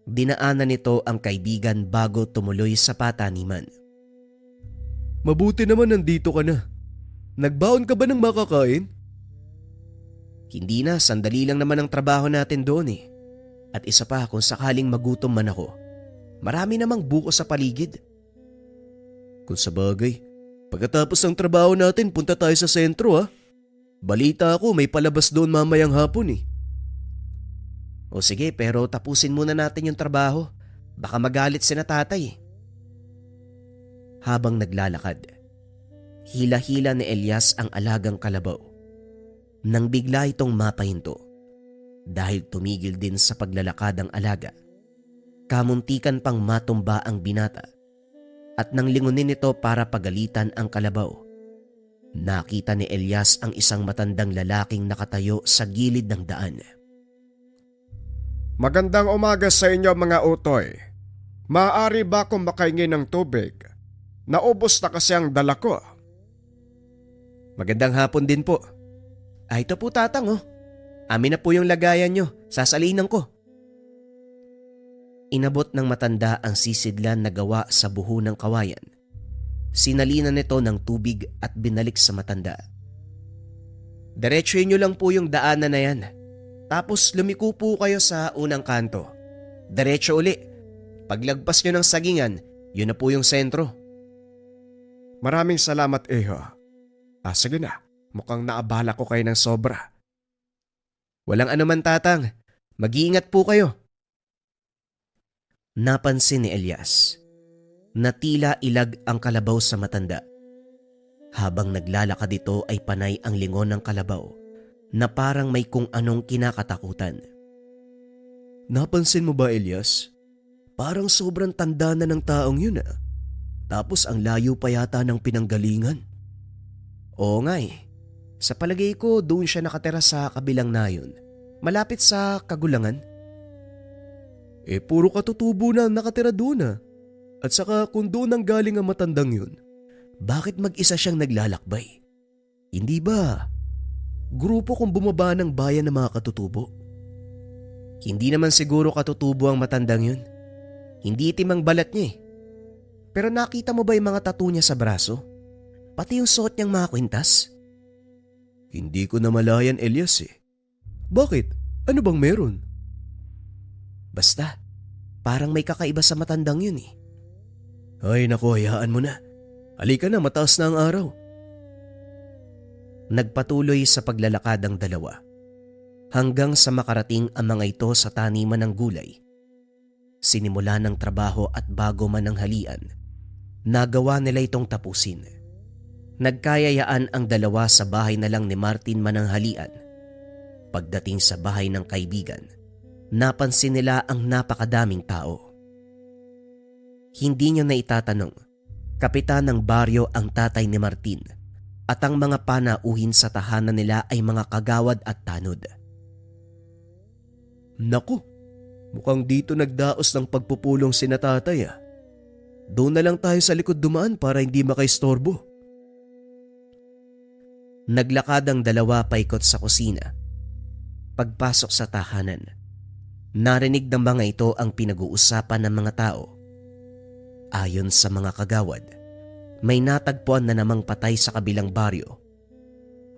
Dinaanan nito ang kaibigan bago tumuloy sa pataniman. Mabuti naman nandito ka na. Nagbaon ka ba ng makakain? Hindi na, sandali lang naman ang trabaho natin doon eh. At isa pa, kung sakaling magutom man ako, marami namang buko sa paligid. Kung sabagay, pagkatapos ng trabaho natin punta tayo sa sentro ha. Balita ako may palabas doon mamayang hapon eh. O sige, pero tapusin muna natin yung trabaho. Baka magalit si na tatay. Habang naglalakad, hila-hila ni Elias ang alagang kalabaw. Nang bigla itong mapahinto, dahil tumigil din sa paglalakad ang alaga, kamuntikan pang matumba ang binata. At nang lingunin ito para pagalitan ang kalabaw, nakita ni Elias ang isang matandang lalaking nakatayo sa gilid ng daan. Magandang umaga sa inyo mga utoy. Maaari ba akong makahingi ng tubig? Naubos na kasi ang dala ko. Magandang hapon din po. Ito po tatang oh. Amin na po yung lagayan nyo. Sasalinan ko. Inabot ng matanda ang sisidlan na gawa sa buho ng kawayan. Sinalinan nito ng tubig at binalik sa matanda. Diretsuhin nyo lang po yung daanan na yan. Tapos lumiko po kayo sa unang kanto. Diretso uli. Paglagpas nyo ng sagingan, yun na po yung sentro. Maraming salamat Eho. Sige na, mukhang naabala ko kayo ng sobra. Walang anuman tatang. Mag-iingat po kayo. Napansin ni Elias na tila ilag ang kalabaw sa matanda. Habang naglalakad ito ay panay ang lingon ng kalabaw na parang may kung anong kinakatakutan. Napansin mo ba Elias? Parang sobrang tanda na ng taong yun ah. Tapos ang layo pa yata ng pinanggalingan. Oo nga eh. Sa palagay ko doon siya nakatira sa kabilang nayon. Malapit sa Kagulangan. Puro katutubo na ang nakatira doon ah. At saka kung doon ang galing ang matandang yun, bakit mag-isa siyang naglalakbay? Hindi ba grupo kung bumaba ng bayan ng mga katutubo? Hindi naman siguro katutubo ang matandang yun. Hindi itim ang balat niya eh. Pero nakita mo ba yung mga tattoo niya sa braso? Pati yung suot niyang mga kwintas? Hindi ko namalayan Elias eh. Bakit? Ano bang meron? Basta, parang may kakaiba sa matandang yun eh. Ay nako, hayaan mo na. Halika na, mataas na ang araw. Nagpatuloy sa paglalakad ang dalawa hanggang sa makarating ang mga ito sa taniman ng gulay. Sinimula ng trabaho at bago man ang halian, nagawa nila itong tapusin. Nagkayayaan ang dalawa sa bahay na lang ni Martin mananghalian. Pagdating sa bahay ng kaibigan, napansin nila ang napakadaming tao. Hindi niya na itatanong, kapitan ng baryo ang tatay ni Martin at ang mga panauhin sa tahanan nila ay mga kagawad at tanod. Naku, mukhang dito nagdaos ng pagpupulong sina tatay ah. Doon na lang tayo sa likod dumaan para hindi makaistorbo. Naglakad ang dalawa paikot sa kusina. Pagpasok sa tahanan, narinig ng mga ito ang pinag-uusapan ng mga tao. Ayon sa mga kagawad, may natagpuan na namang patay sa kabilang baryo.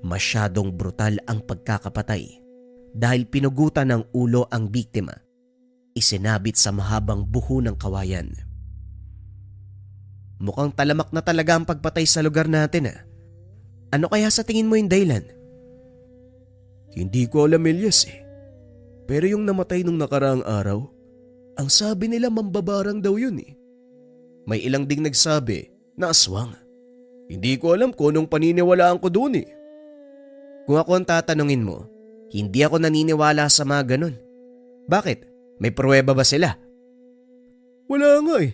Masyadong brutal ang pagkakapatay dahil pinugutan ng ulo ang biktima. Isinabit sa mahabang buho ng kawayan. Mukhang talamak na talaga ang pagpatay sa lugar natin ah. Ano kaya sa tingin mo yung dahilan? Hindi ko alam Elias eh. Pero yung namatay nung nakaraang araw, ang sabi nila mambabarang daw yun eh. May ilang ding nagsabi na aswang. Hindi ko alam kung anong paniniwalaan ko doon eh. Kung ako ang tatanungin mo, hindi ako naniniwala sa mga ganun. Bakit? May pruweba ba sila? Wala nga eh.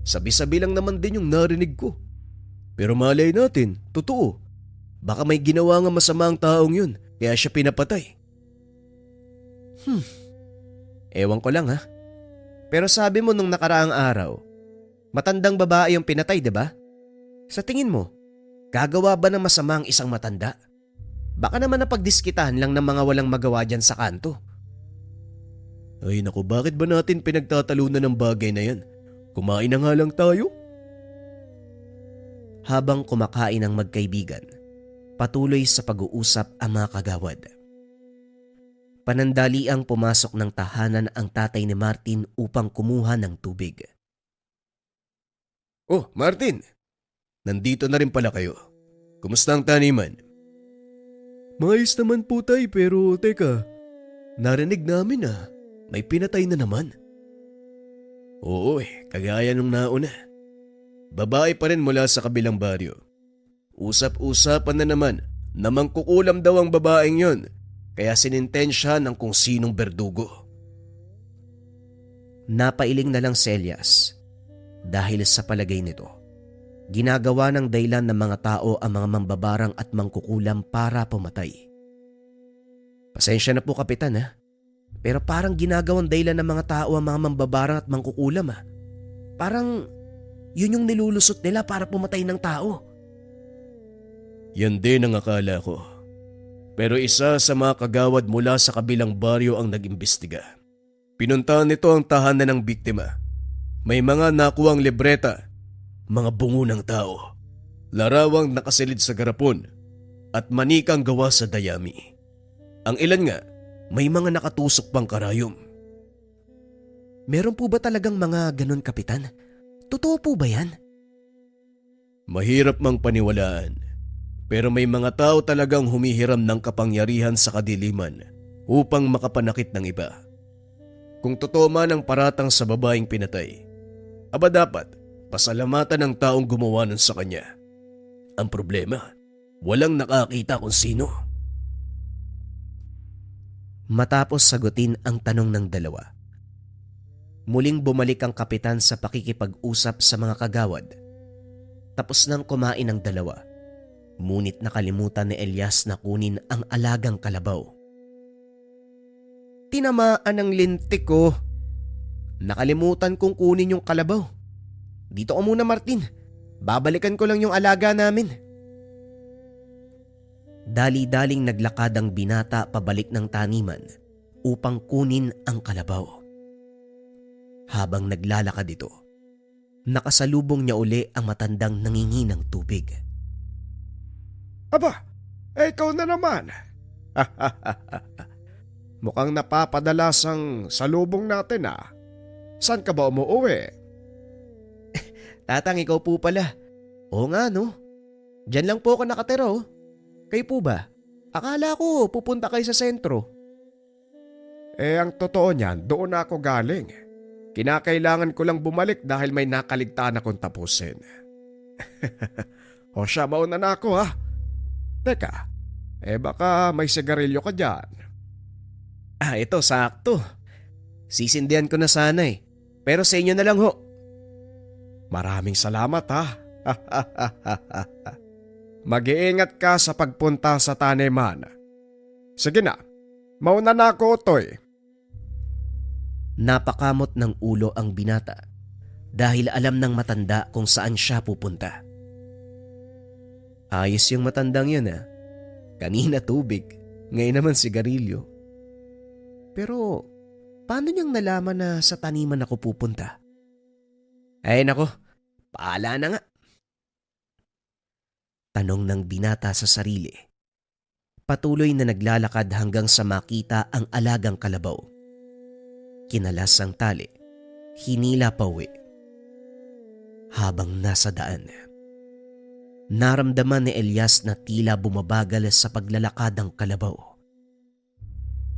Sabi-sabi lang naman din yung narinig ko. Pero malay natin, totoo. Baka may ginawa nga masama ang taong yun, kaya siya pinapatay. Ewan ko lang ha. Pero sabi mo nung nakaraang araw, matandang babae yung pinatay, diba? Sa tingin mo, gagawa ba ng masama ang isang matanda? Baka naman napagdiskitahan lang ng mga walang magawa dyan sa kanto. Ay naku, bakit ba natin pinagtatalunan ng bagay na yan? Kumain na nga lang tayo. Habang kumakain ang magkaibigan, patuloy sa pag-uusap ang mga kagawad. Panandaliang pumasok ng tahanan ang tatay ni Martin upang kumuha ng tubig. Oh, Martin! Nandito na rin pala kayo. Kumusta ang taniman? Maayos naman po tay, pero teka, narinig namin may pinatay na naman. Oo kagaya nung nauna. Babae pa rin mula sa kabilang baryo. Usap-usapan na naman na mangkukulam daw ang babaeng yon, kaya sinintensya ng kung sinong berdugo. Napailing na lang si Elias dahil sa palagay nito. Ginagawa ng dahilan ng mga tao ang mga mambabarang at mangkukulam para pumatay. Pasensya na po kapitan pero parang ginagawang dahilan ng mga tao ang mga mambabarang at mangkukulam Parang yun yung nilulusot nila para pumatay ng tao. Yan din ang akala ko. Pero isa sa mga kagawad mula sa kabilang baryo ang nag-imbestiga. Pinuntahan nito ang tahanan ng biktima. May mga nakuwang libreta, mga bungo ng tao, larawang nakasilid sa garapon, at manikang gawa sa dayami. Ang ilan nga, may mga nakatusok pang karayom. Meron po ba talagang mga ganon kapitan? Totoo po ba yan? Mahirap mang paniwalaan. Pero may mga tao talagang humihiram ng kapangyarihan sa kadiliman upang makapanakit ng iba. Kung totoo man ang paratang sa babaeng pinatay, aba dapat pasalamatan ng taong gumawa nun sa kanya. Ang problema, walang nakakita kung sino. Matapos sagutin ang tanong ng dalawa, muling bumalik ang kapitan sa pakikipag-usap sa mga kagawad. Tapos nang kumain ang dalawa, ngunit nakalimutan ni Elias na kunin ang alagang kalabaw. Tinamaan ang lintik ko. Nakalimutan kong kunin yung kalabaw. Dito ka muna Martin. Babalikan ko lang yung alaga namin. Dali-daling naglakad ang binata pabalik ng taniman upang kunin ang kalabaw. Habang naglalakad ito, nakasalubong niya uli ang matandang nangingi ng tubig. Aba, ikaw na naman. Mukhang napapadalas ang salubong natin Saan ka ba umuwi? Tatang, ikaw po pala. Oo nga no. Diyan lang po ako nakatira Kayo po ba? Akala ko pupunta kayo sa sentro. Ang totoo niyan, doon ako galing. Kinakailangan ko lang bumalik dahil may nakaligtaan akong tapusin. O siya, mauna na ako Teka, baka may sigarilyo ka dyan. Ito sakto. Sisindihan ko na sana Pero sa inyo na lang ho. Maraming salamat Mag-iingat ka sa pagpunta sa taniman. Sige na, mauna na ako, Otoy. Napakamot ng ulo ang binata dahil alam ng matanda kung saan siya pupunta. Ayos yung matandang yun Kanina tubig, ngayon naman sigarilyo. Pero paano niyang nalaman na sa taniman ako pupunta? Ay nako, paala na nga. Tanong ng binata sa sarili. Patuloy na naglalakad hanggang sa makita ang alagang kalabaw. Kinalas ang tali, hinila pauwi. Habang nasa daan, naramdaman ni Elias na tila bumabagal sa paglalakad ang kalabaw.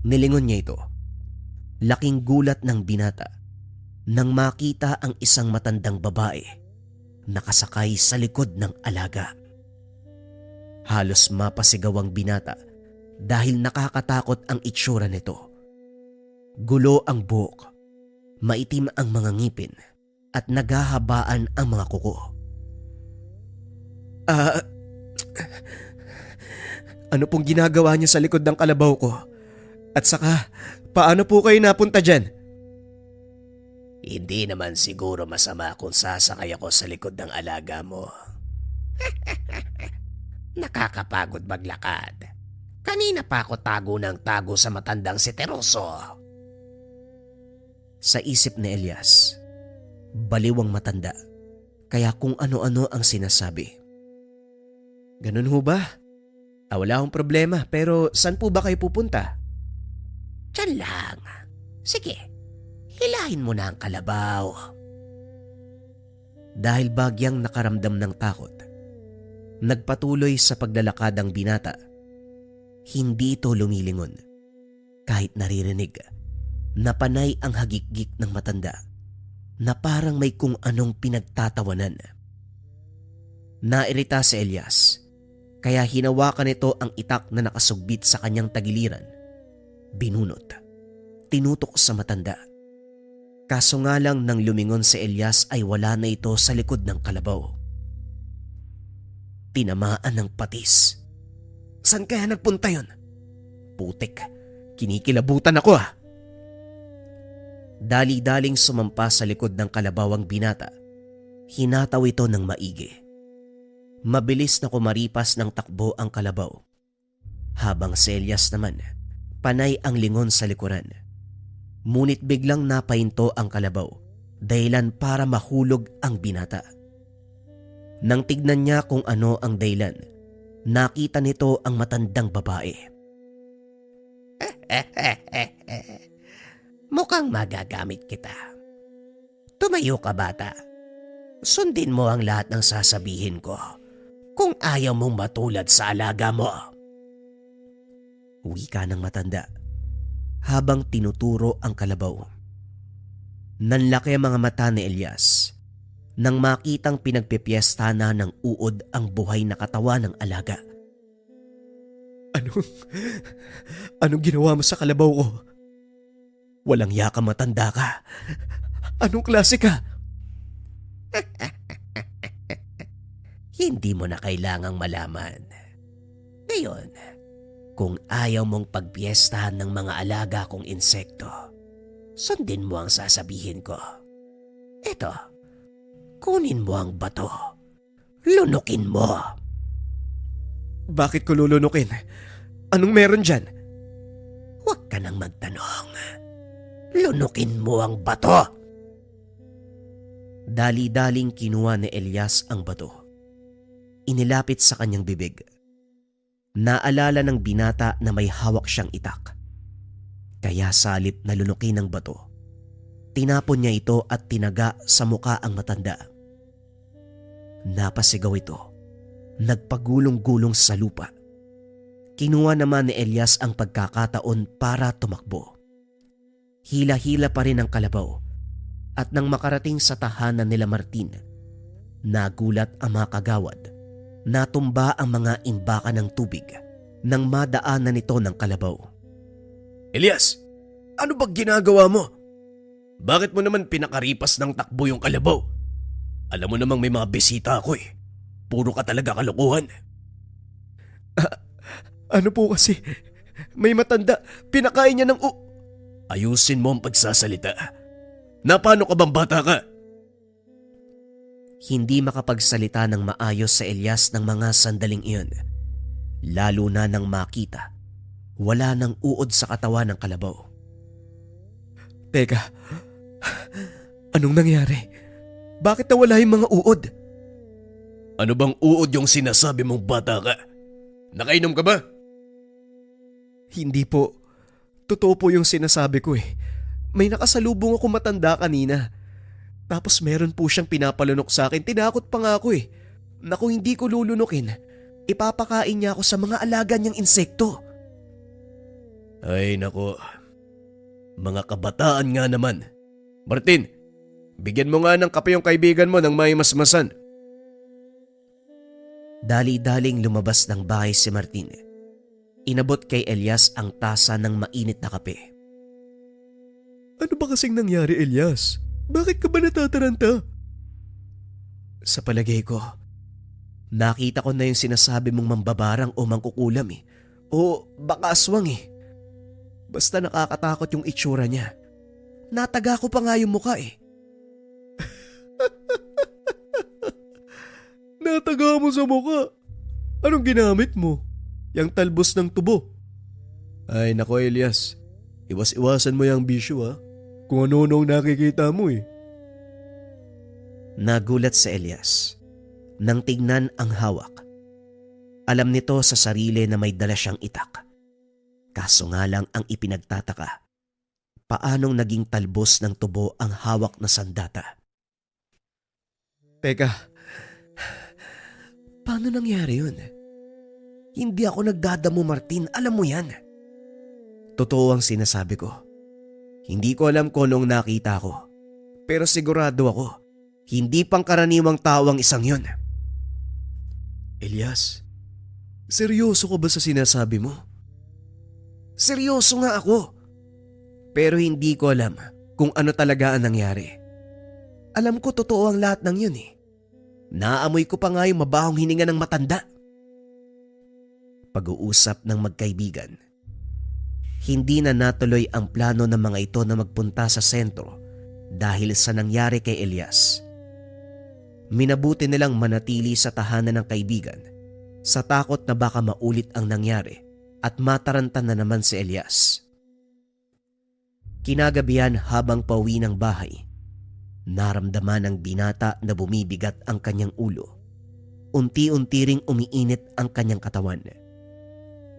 Nilingon niya ito. Laking gulat ng binata nang makita ang isang matandang babae nakasakay sa likod ng alaga. Halos mapasigaw ang binata dahil nakakatakot ang itsura nito. Gulo ang buhok, maitim ang mga ngipin at naghahabaan ang mga kuko. Ano pong ginagawa niyo sa likod ng kalabaw ko? At saka, paano po kayo napunta dyan? Hindi naman siguro masama kung sasakay ako sa likod ng alaga mo. Nakakapagod maglakad. Kanina pa ako tago ng tago sa matandang si Teroso. Sa isip ni Elias, baliwang matanda, kaya kung ano-ano ang sinasabi. Ganun ho ba? Wala akong problema, pero saan po ba kayo pupunta? Diyan lang. Sige, hilahin mo na ang kalabaw. Dahil bagyang nakaramdam ng takot, nagpatuloy sa paglalakad ang binata. Hindi ito lumilingon. Kahit naririnig na panay ang hagikgik ng matanda na parang may kung anong pinagtatawanan. Nairita si Elias, kaya hinawakan nito ang itak na nakasugbit sa kanyang tagiliran. Binunot, tinutok sa matanda. Kaso nga lang nang lumingon si Elias ay wala na ito sa likod ng kalabaw. Tinamaan ng patis. Saan kaya nagpunta yun? Putik, kinikilabutan ako ah. Dali-daling sumampa sa likod ng kalabaw ang binata. Hinataw ito ng maigi. Mabilis na kumaripas ng takbo ang kalabaw. Habang si Elias naman, panay ang lingon sa likuran. Ngunit biglang napahinto ang kalabaw, dahilan para mahulog ang binata. Nang tignan niya kung ano ang dahilan, nakita nito ang matandang babae. Mukhang magagamit kita. Tumayo ka, bata. Sundin mo ang lahat ng sasabihin ko kung ayaw mong matulad sa alaga mo. Wika ng matanda habang tinuturo ang kalabaw. Nanlaki ang mga mata ni Elias nang makitang pinagpipiesta na ng uod ang buhay na katawan ng alaga. Anong ginawa mo sa kalabaw ko? Walang yaka, matanda ka. Anong klase ka? Hindi mo na kailangang malaman. Ngayon, kung ayaw mong pagpiestahan ng mga alaga kong insekto, sundin mo ang sasabihin ko. Eto, kunin mo ang bato. Lunukin mo. Bakit ko lulunukin? Anong meron dyan? Huwag ka nang magtanong. Lunukin mo ang bato. Dali-daling kinuha ni Elias ang bato. Inilapit sa kanyang bibig. Naalala ng binata na may hawak siyang itak. Kaya salip na lunukin ng bato, tinapon niya ito at tinaga sa muka ang matanda. Napasigaw ito. Nagpagulong-gulong sa lupa. Kinuha naman ni Elias ang pagkakataon para tumakbo. Hila-hila pa rin ang kalabaw at nang makarating sa tahanan nila Martin, nagulat ang mga kagawad. Natumba ang mga imbaka ng tubig nang madaanan nito ng kalabaw. Elias, ano ba ginagawa mo? Bakit mo naman pinakaripas ng takbo yung kalabaw? Alam mo namang may mga bisita ako eh. Puro ka talaga kalokohan. Ano po kasi? May matanda, pinakain niya ng Ayusin mo ang pagsasalita. Napano ka bang bata ka? Hindi makapagsalita ng maayos sa Elias ng mga sandaling iyon. Lalo na nang makita, wala nang uod sa katawan ng kalabaw. Teka, anong nangyari? Bakit nawala yung mga uod? Ano bang uod yung sinasabi mong bata ka? Nakainom ka ba? Hindi po. Totoo po yung sinasabi ko eh. May nakasalubong ako matanda kanina. Tapos meron po siyang pinapalunok sa akin. Tinakot pa nga ako eh. Naku, hindi ko lulunukin. Ipapakain niya ako sa mga alaga niyang insekto. Ay nako. Mga kabataan nga naman. Martin, bigyan mo nga ng kape yung kaibigan mo ng may masmasan. Dali-daling lumabas ng bahay si Martin. Inabot kay Elias ang tasa ng mainit na kape. Ano ba kasing nangyari, Elias? Bakit ka ba natataranta? Sa palagay ko, nakita ko na yung sinasabi mong mambabarang o mangkukulam eh. O baka aswang eh. Basta nakakatakot yung itsura niya. Nataga ko pa nga yung muka eh. Nataga mo sa muka? Anong ginamit mo? Yang talbos ng tubo Ay nako Elias, iwas-iwasan mo yung bisyo ha. Kung ano-ano ang nakikita mo eh. Nagulat si Elias nang tignan ang hawak. Alam nito sa sarili na may dala siyang itak. Kaso nga lang ang ipinagtataka, paanong naging talbos ng tubo ang hawak na sandata? Teka, Paano nangyari yun? Hindi ako nagdadamo, Martin. Alam mo yan. Totoo ang sinasabi ko. Hindi ko alam kung anong nakita ko. Pero sigurado ako, hindi pangkaraniwang tao ang isang yun. Elias, seryoso ka ba sa sinasabi mo? Seryoso nga ako. Pero hindi ko alam kung ano talaga ang nangyari. Alam ko totoo ang lahat ng yun eh. Naamoy ko pa nga yung mabahong hininga ng matanda. Pag-uusap ng magkaibigan. Hindi na natuloy ang plano ng mga ito na magpunta sa sentro dahil sa nangyari kay Elias. Minabuti nilang manatili sa tahanan ng kaibigan sa takot na baka maulit ang nangyari at mataranta na naman si Elias. Kinagabihan habang pauwi ng bahay, naramdaman ng binata na bumibigat ang kanyang ulo. Unti-unti ring umiinit ang kanyang katawan.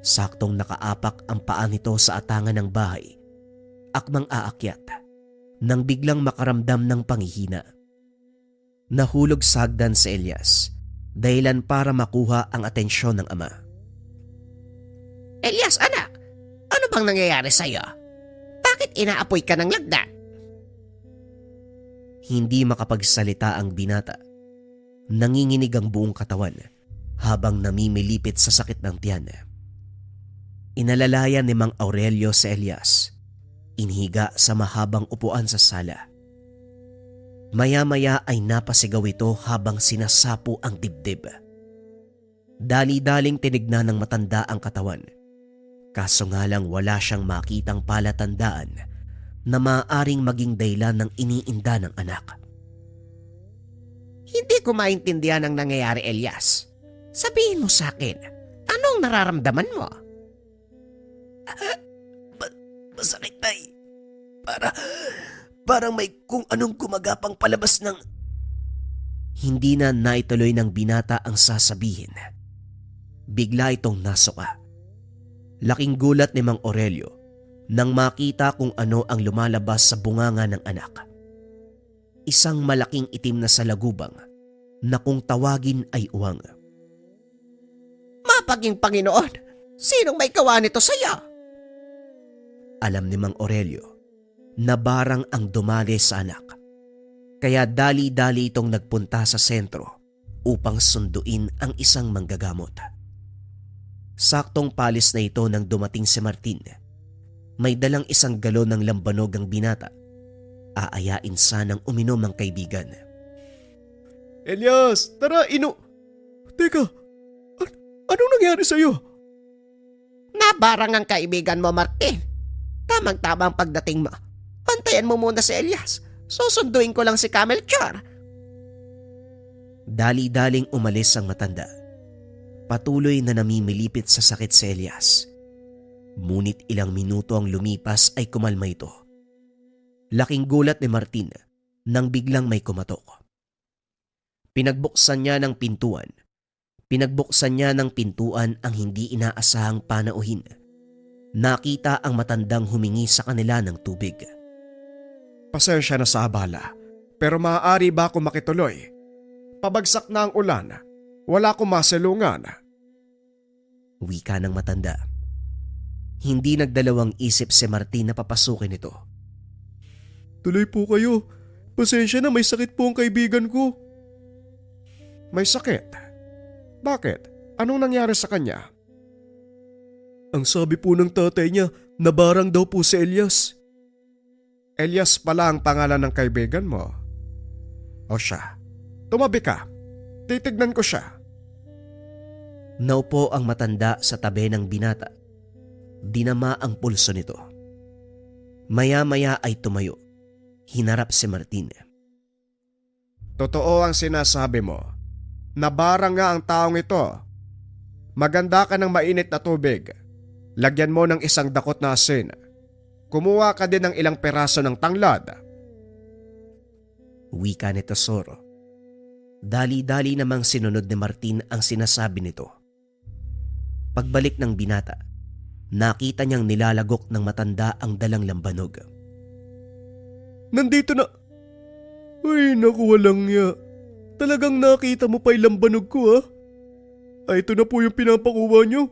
Saktong nakaapak ang paa nito sa atangan ng bahay, akmang aakyat, nang biglang makaramdam ng panghihina. Nahulog sa hagdan si Elias, dahilan para makuha ang atensyon ng ama. Elias, anak, ano bang nangyayari sa'yo? Bakit inaapoy ka ng lagda? Hindi makapagsalita ang binata. Nanginginig ang buong katawan habang namimilipit sa sakit ng tiyan. Inalalayan ni Mang Aurelio si Elias. Inhiga sa mahabang upuan sa sala. Maya-maya ay napasigaw ito habang sinasapo ang dibdib. Dali-daling tinignan ng matanda ang katawan. Kaso nga lang wala siyang makitang palatandaan na maaaring maging dahilan ng iniinda ng anak. Hindi ko maintindihan ang nangyayari, Elias. Sabihin mo sa akin, anong nararamdaman mo? Masakit tay. Parang may kung anong gumagapang palabas ng... Hindi na naituloy ng binata ang sasabihin. Bigla itong nasuka. Laking gulat ni Mang Aurelio nang makita kung ano ang lumalabas sa bunganga ng anak. Isang malaking itim na salagubang na kung tawagin ay uwang. Mapaging Panginoon, sinong may gawa nito sa'yo? Alam ni Mang Aurelio na barang ang dumali sa anak. Kaya dali-dali itong nagpunta sa sentro upang sunduin ang isang manggagamot. Saktong palis na ito nang dumating si Martin. May dalang isang galon ng lambanog ang binata. Aayain sanang uminom ang kaibigan. Elias, tara Teka, anong nangyari sa'yo? Nabarang ang kaibigan mo, Martin. Tamang-tamang pagdating mo. Pantayan mo muna si Elias. Susunduin ko lang si Camelchor. Dali-daling umalis ang matanda. Patuloy na namimilipit sa sakit si Elias. Ngunit ilang minuto ang lumipas ay kumalma ito. Laking gulat ni Martin nang biglang may kumatok. Pinagbuksan niya ng pintuan ang hindi inaasahang panauhin. Nakita ang matandang humingi sa kanila ng tubig. Pasensya na sa abala, pero maaari ba akong makituloy? Pabagsak na ang ulan. Wala akong masalungan. Wika ng matanda. Hindi nagdalawang isip si Martin na papasukin ito. Tuloy po kayo. Pasensya na, may sakit po ang kaibigan ko. May sakit? Bakit? Anong nangyari sa kanya? Ang sabi po ng tatay niya, nabarang daw po si Elias. Elias pala ang pangalan ng kaibigan mo. O siya, tumabi ka. Titignan ko siya. Naupo ang matanda sa tabi ng binata. Dinama ang pulso nito. Maya-maya ay tumayo. Hinarap si Martin. Totoo ang sinasabi mo. Nabarang nga ang taong ito. Maganda ka ng mainit na tubig. Lagyan mo ng isang dakot na asin. Kumuha ka din ng ilang peraso ng tanglad. Wika ni Tesoro. Dali-dali namang sinunod ni Martin ang sinasabi nito. Pagbalik ng binata, nakita niyang nilalagok ng matanda ang dalang lambanog. Nandito na. Ay, naku, walang ya. Talagang nakita mo pa yung lambanog ko, ha? Ay, ito na po yung pinapakuha niyo.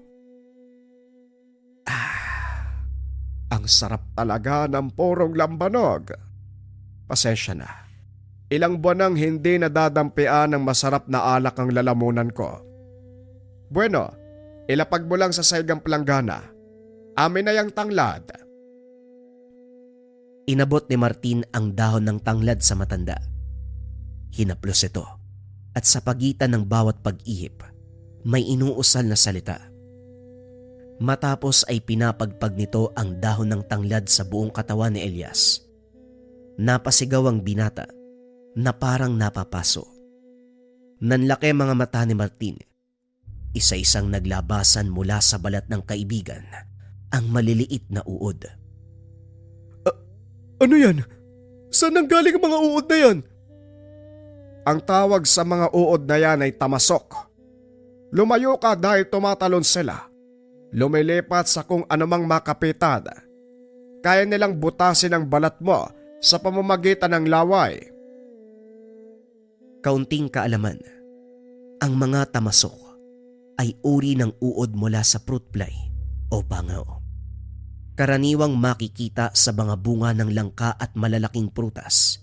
Ang sarap talaga ng porong lambanog. Pasensya na. Ilang buwan nang hindi nadadampian ng masarap na alak ang lalamunan ko. Bueno, ilapag mo lang sa saigang planggana. Amin na yung tanglad. Inabot ni Martin ang dahon ng tanglad sa matanda. Hinaplos ito at sa pagitan ng bawat pag-ihip, may inuusal na salita. Matapos ay pinapagpag nito ang dahon ng tanglad sa buong katawan ni Elias. Napasigaw ang binata na parang napapaso. Nanlaki mga mata ni Martin. Isa-isang naglabasan mula sa balat ng kaibigan ang maliliit na uod. Ano yan? Saan nanggaling ang mga uod na yan? Ang tawag sa mga uod na yan ay tamasok. Lumayo ka dahil tumatalon sila. Lumilipat sa kung anumang makapitan. Kaya nilang butasin ang balat mo sa pamamagitan ng laway. Kaunting kaalaman, ang mga tamasok ay uri ng uod mula sa fruit fly o bangaw. Karaniwang makikita sa mga bunga ng langka at malalaking prutas.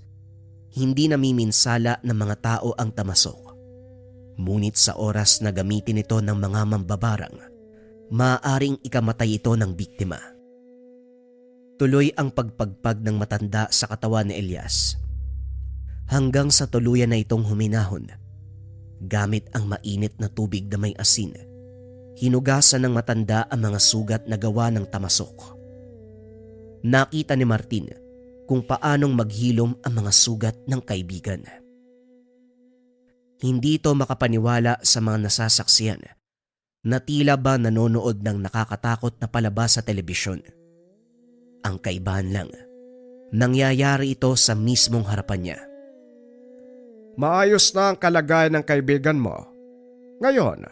Hindi namiminsala ng mga tao ang tamasok. Ngunit sa oras na gamitin ito ng mga mambabarang, maaaring ikamatay ito ng biktima. Tuloy ang pagpagpag ng matanda sa katawan ni Elias. Hanggang sa tuluyan na itong huminahon. Gamit ang mainit na tubig na may asin, hinugasan ng matanda ang mga sugat na gawa ng tamasok. Nakita ni Martin kung paanong maghilom ang mga sugat ng kaibigan. Hindi ito makapaniwala sa mga nasasaksiyan na tila ba nanonood ng nakakatakot na palabas sa telebisyon. Ang kaibahan lang, nangyayari ito sa mismong harapan niya. Maayos na ang kalagayan ng kaibigan mo. Ngayon,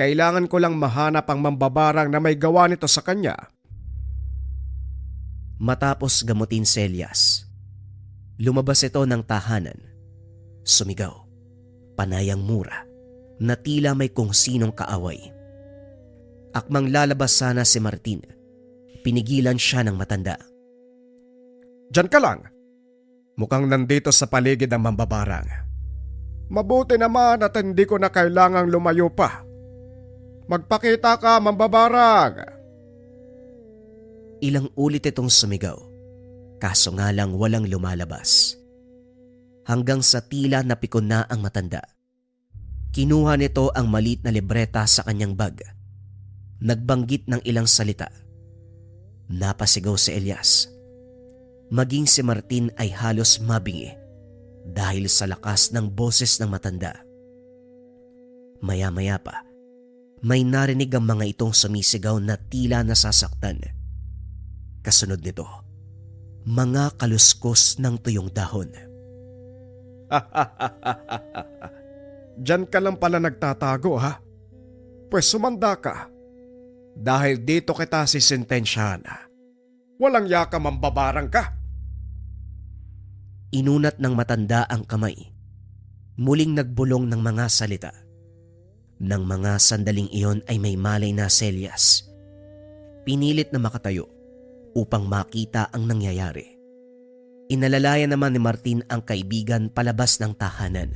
kailangan ko lang mahanap ang mambabarang na may gawa nito sa kanya. Matapos gamutin si Elias, lumabas ito ng tahanan. Sumigaw, panayang mura, na tila may kung sinong kaaway. Akmang lalabas sana si Martin, pinigilan siya ng matanda. Diyan ka lang. Mukhang nandito sa paligid ang mambabarang. Mabuti naman at hindi ko na kailangang lumayo pa. Magpakita ka, mambabarang! Ilang ulit itong sumigaw, kaso nga lang walang lumalabas. Hanggang sa tila napikon na ang matanda. Kinuha nito ang maliit na libreta sa kanyang bag. Nagbanggit ng ilang salita. Napasigaw si Elias. Maging si Martin ay halos mabingi dahil sa lakas ng boses ng matanda. Maya-maya pa, may narinig ang mga itong sumisigaw na tila nasasaktan. Kasunod nito, mga kaluskos ng tuyong dahon. Diyan ka lang pala nagtatago, ha? Pues sumanda ka. Dahil dito kita sisintensyahan. Walang yaka, mambabarang ka. Inunat ng matanda ang kamay. Muling nagbulong ng mga salita. Nang mga sandaling iyon ay may malay na si Elias. Pinilit na makatayo upang makita ang nangyayari. Inalalayan naman ni Martin ang kaibigan palabas ng tahanan.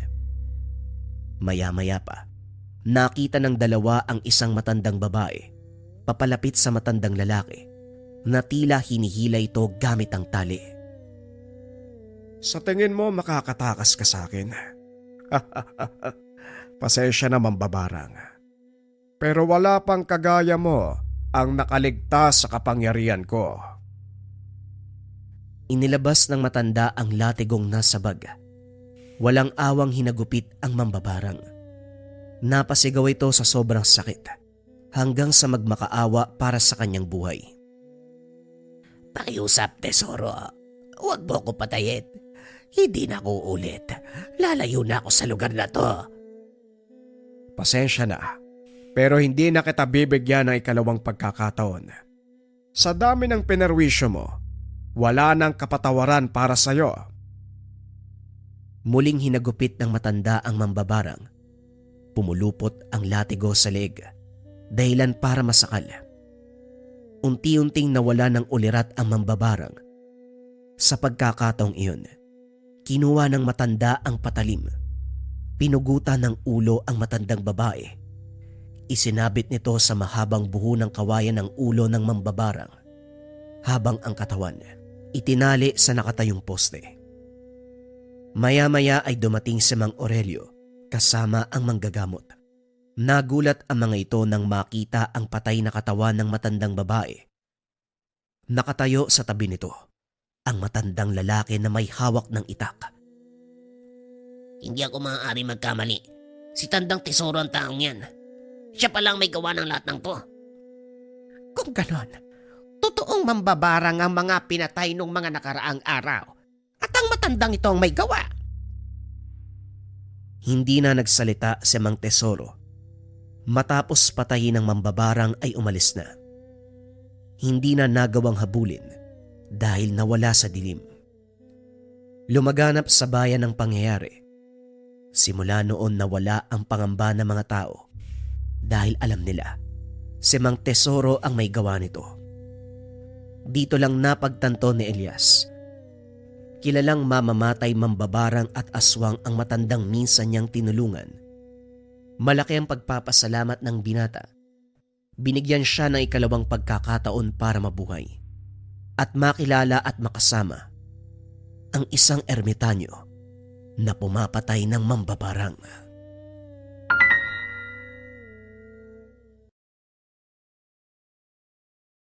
Maya-maya pa, nakita ng dalawa ang isang matandang babae papalapit sa matandang lalaki na tila hinihila ito gamit ang tali. Sa tingin mo makakatakas ka sa akin? Pasensya na, mambabarang. Pero wala pang kagaya mo ang nakaligtas sa kapangyarihan ko. Inilabas ng matanda ang latigong nasa bag. Walang awang hinagupit ang mambabarang. Napasigaw ito sa sobrang sakit hanggang sa magmakaawa para sa kanyang buhay. Pakiusap, Tesoro. Huwag mo ko patayin. Hindi na ako ulit. Lalayo na ako sa lugar na to. Pasensya na, pero hindi na kita bibigyan ng ikalawang pagkakataon. Sa dami ng pinerwisyo mo, wala nang kapatawaran para sa'yo. Muling hinagupit ng matanda ang mambabarang. Pumulupot ang latigo sa leeg, dahilan para masakal. Unti-unting nawala ng ulirat ang mambabarang. Sa pagkakataong iyon, kinuha ng matanda ang patalim. Pinugutan ng ulo ang matandang babae. Isinabit nito sa mahabang buho ng kawayan ng ulo ng mambabarang, habang ang katawan itinali sa nakatayong poste. Maya-maya ay dumating si Mang Aurelio kasama ang manggagamot. Nagulat ang mga ito nang makita ang patay na katawan ng matandang babae. Nakatayo sa tabi nito ang matandang lalaki na may hawak ng itak. Hindi ako maaari magkamali. Si Tandang Tesoro ang taong yan. Siya palang may gawa ng lahat ng to. Kung ganon, totoong mambabarang ang mga pinatay nung mga nakaraang araw. At ang matandang ito ang may gawa. Hindi na nagsalita si Mang Tesoro. Matapos patayin ng mambabarang ay umalis na. Hindi na nagawang habulin dahil nawala sa dilim. Lumaganap sa bayan ng pangyayari. Simula noon nawala ang pangamba ng mga tao dahil alam nila si Mang Tesoro ang may gawa nito. Dito lang napagtanto ni Elias. Kilalang mamamatay mambabarang at aswang ang matandang minsan niyang tinulungan. Malaki ang pagpapasalamat ng binata. Binigyan siya ng ikalawang pagkakataon para mabuhay at makilala at makasama ang isang ermitanyo na pumapatay ng mambabarang.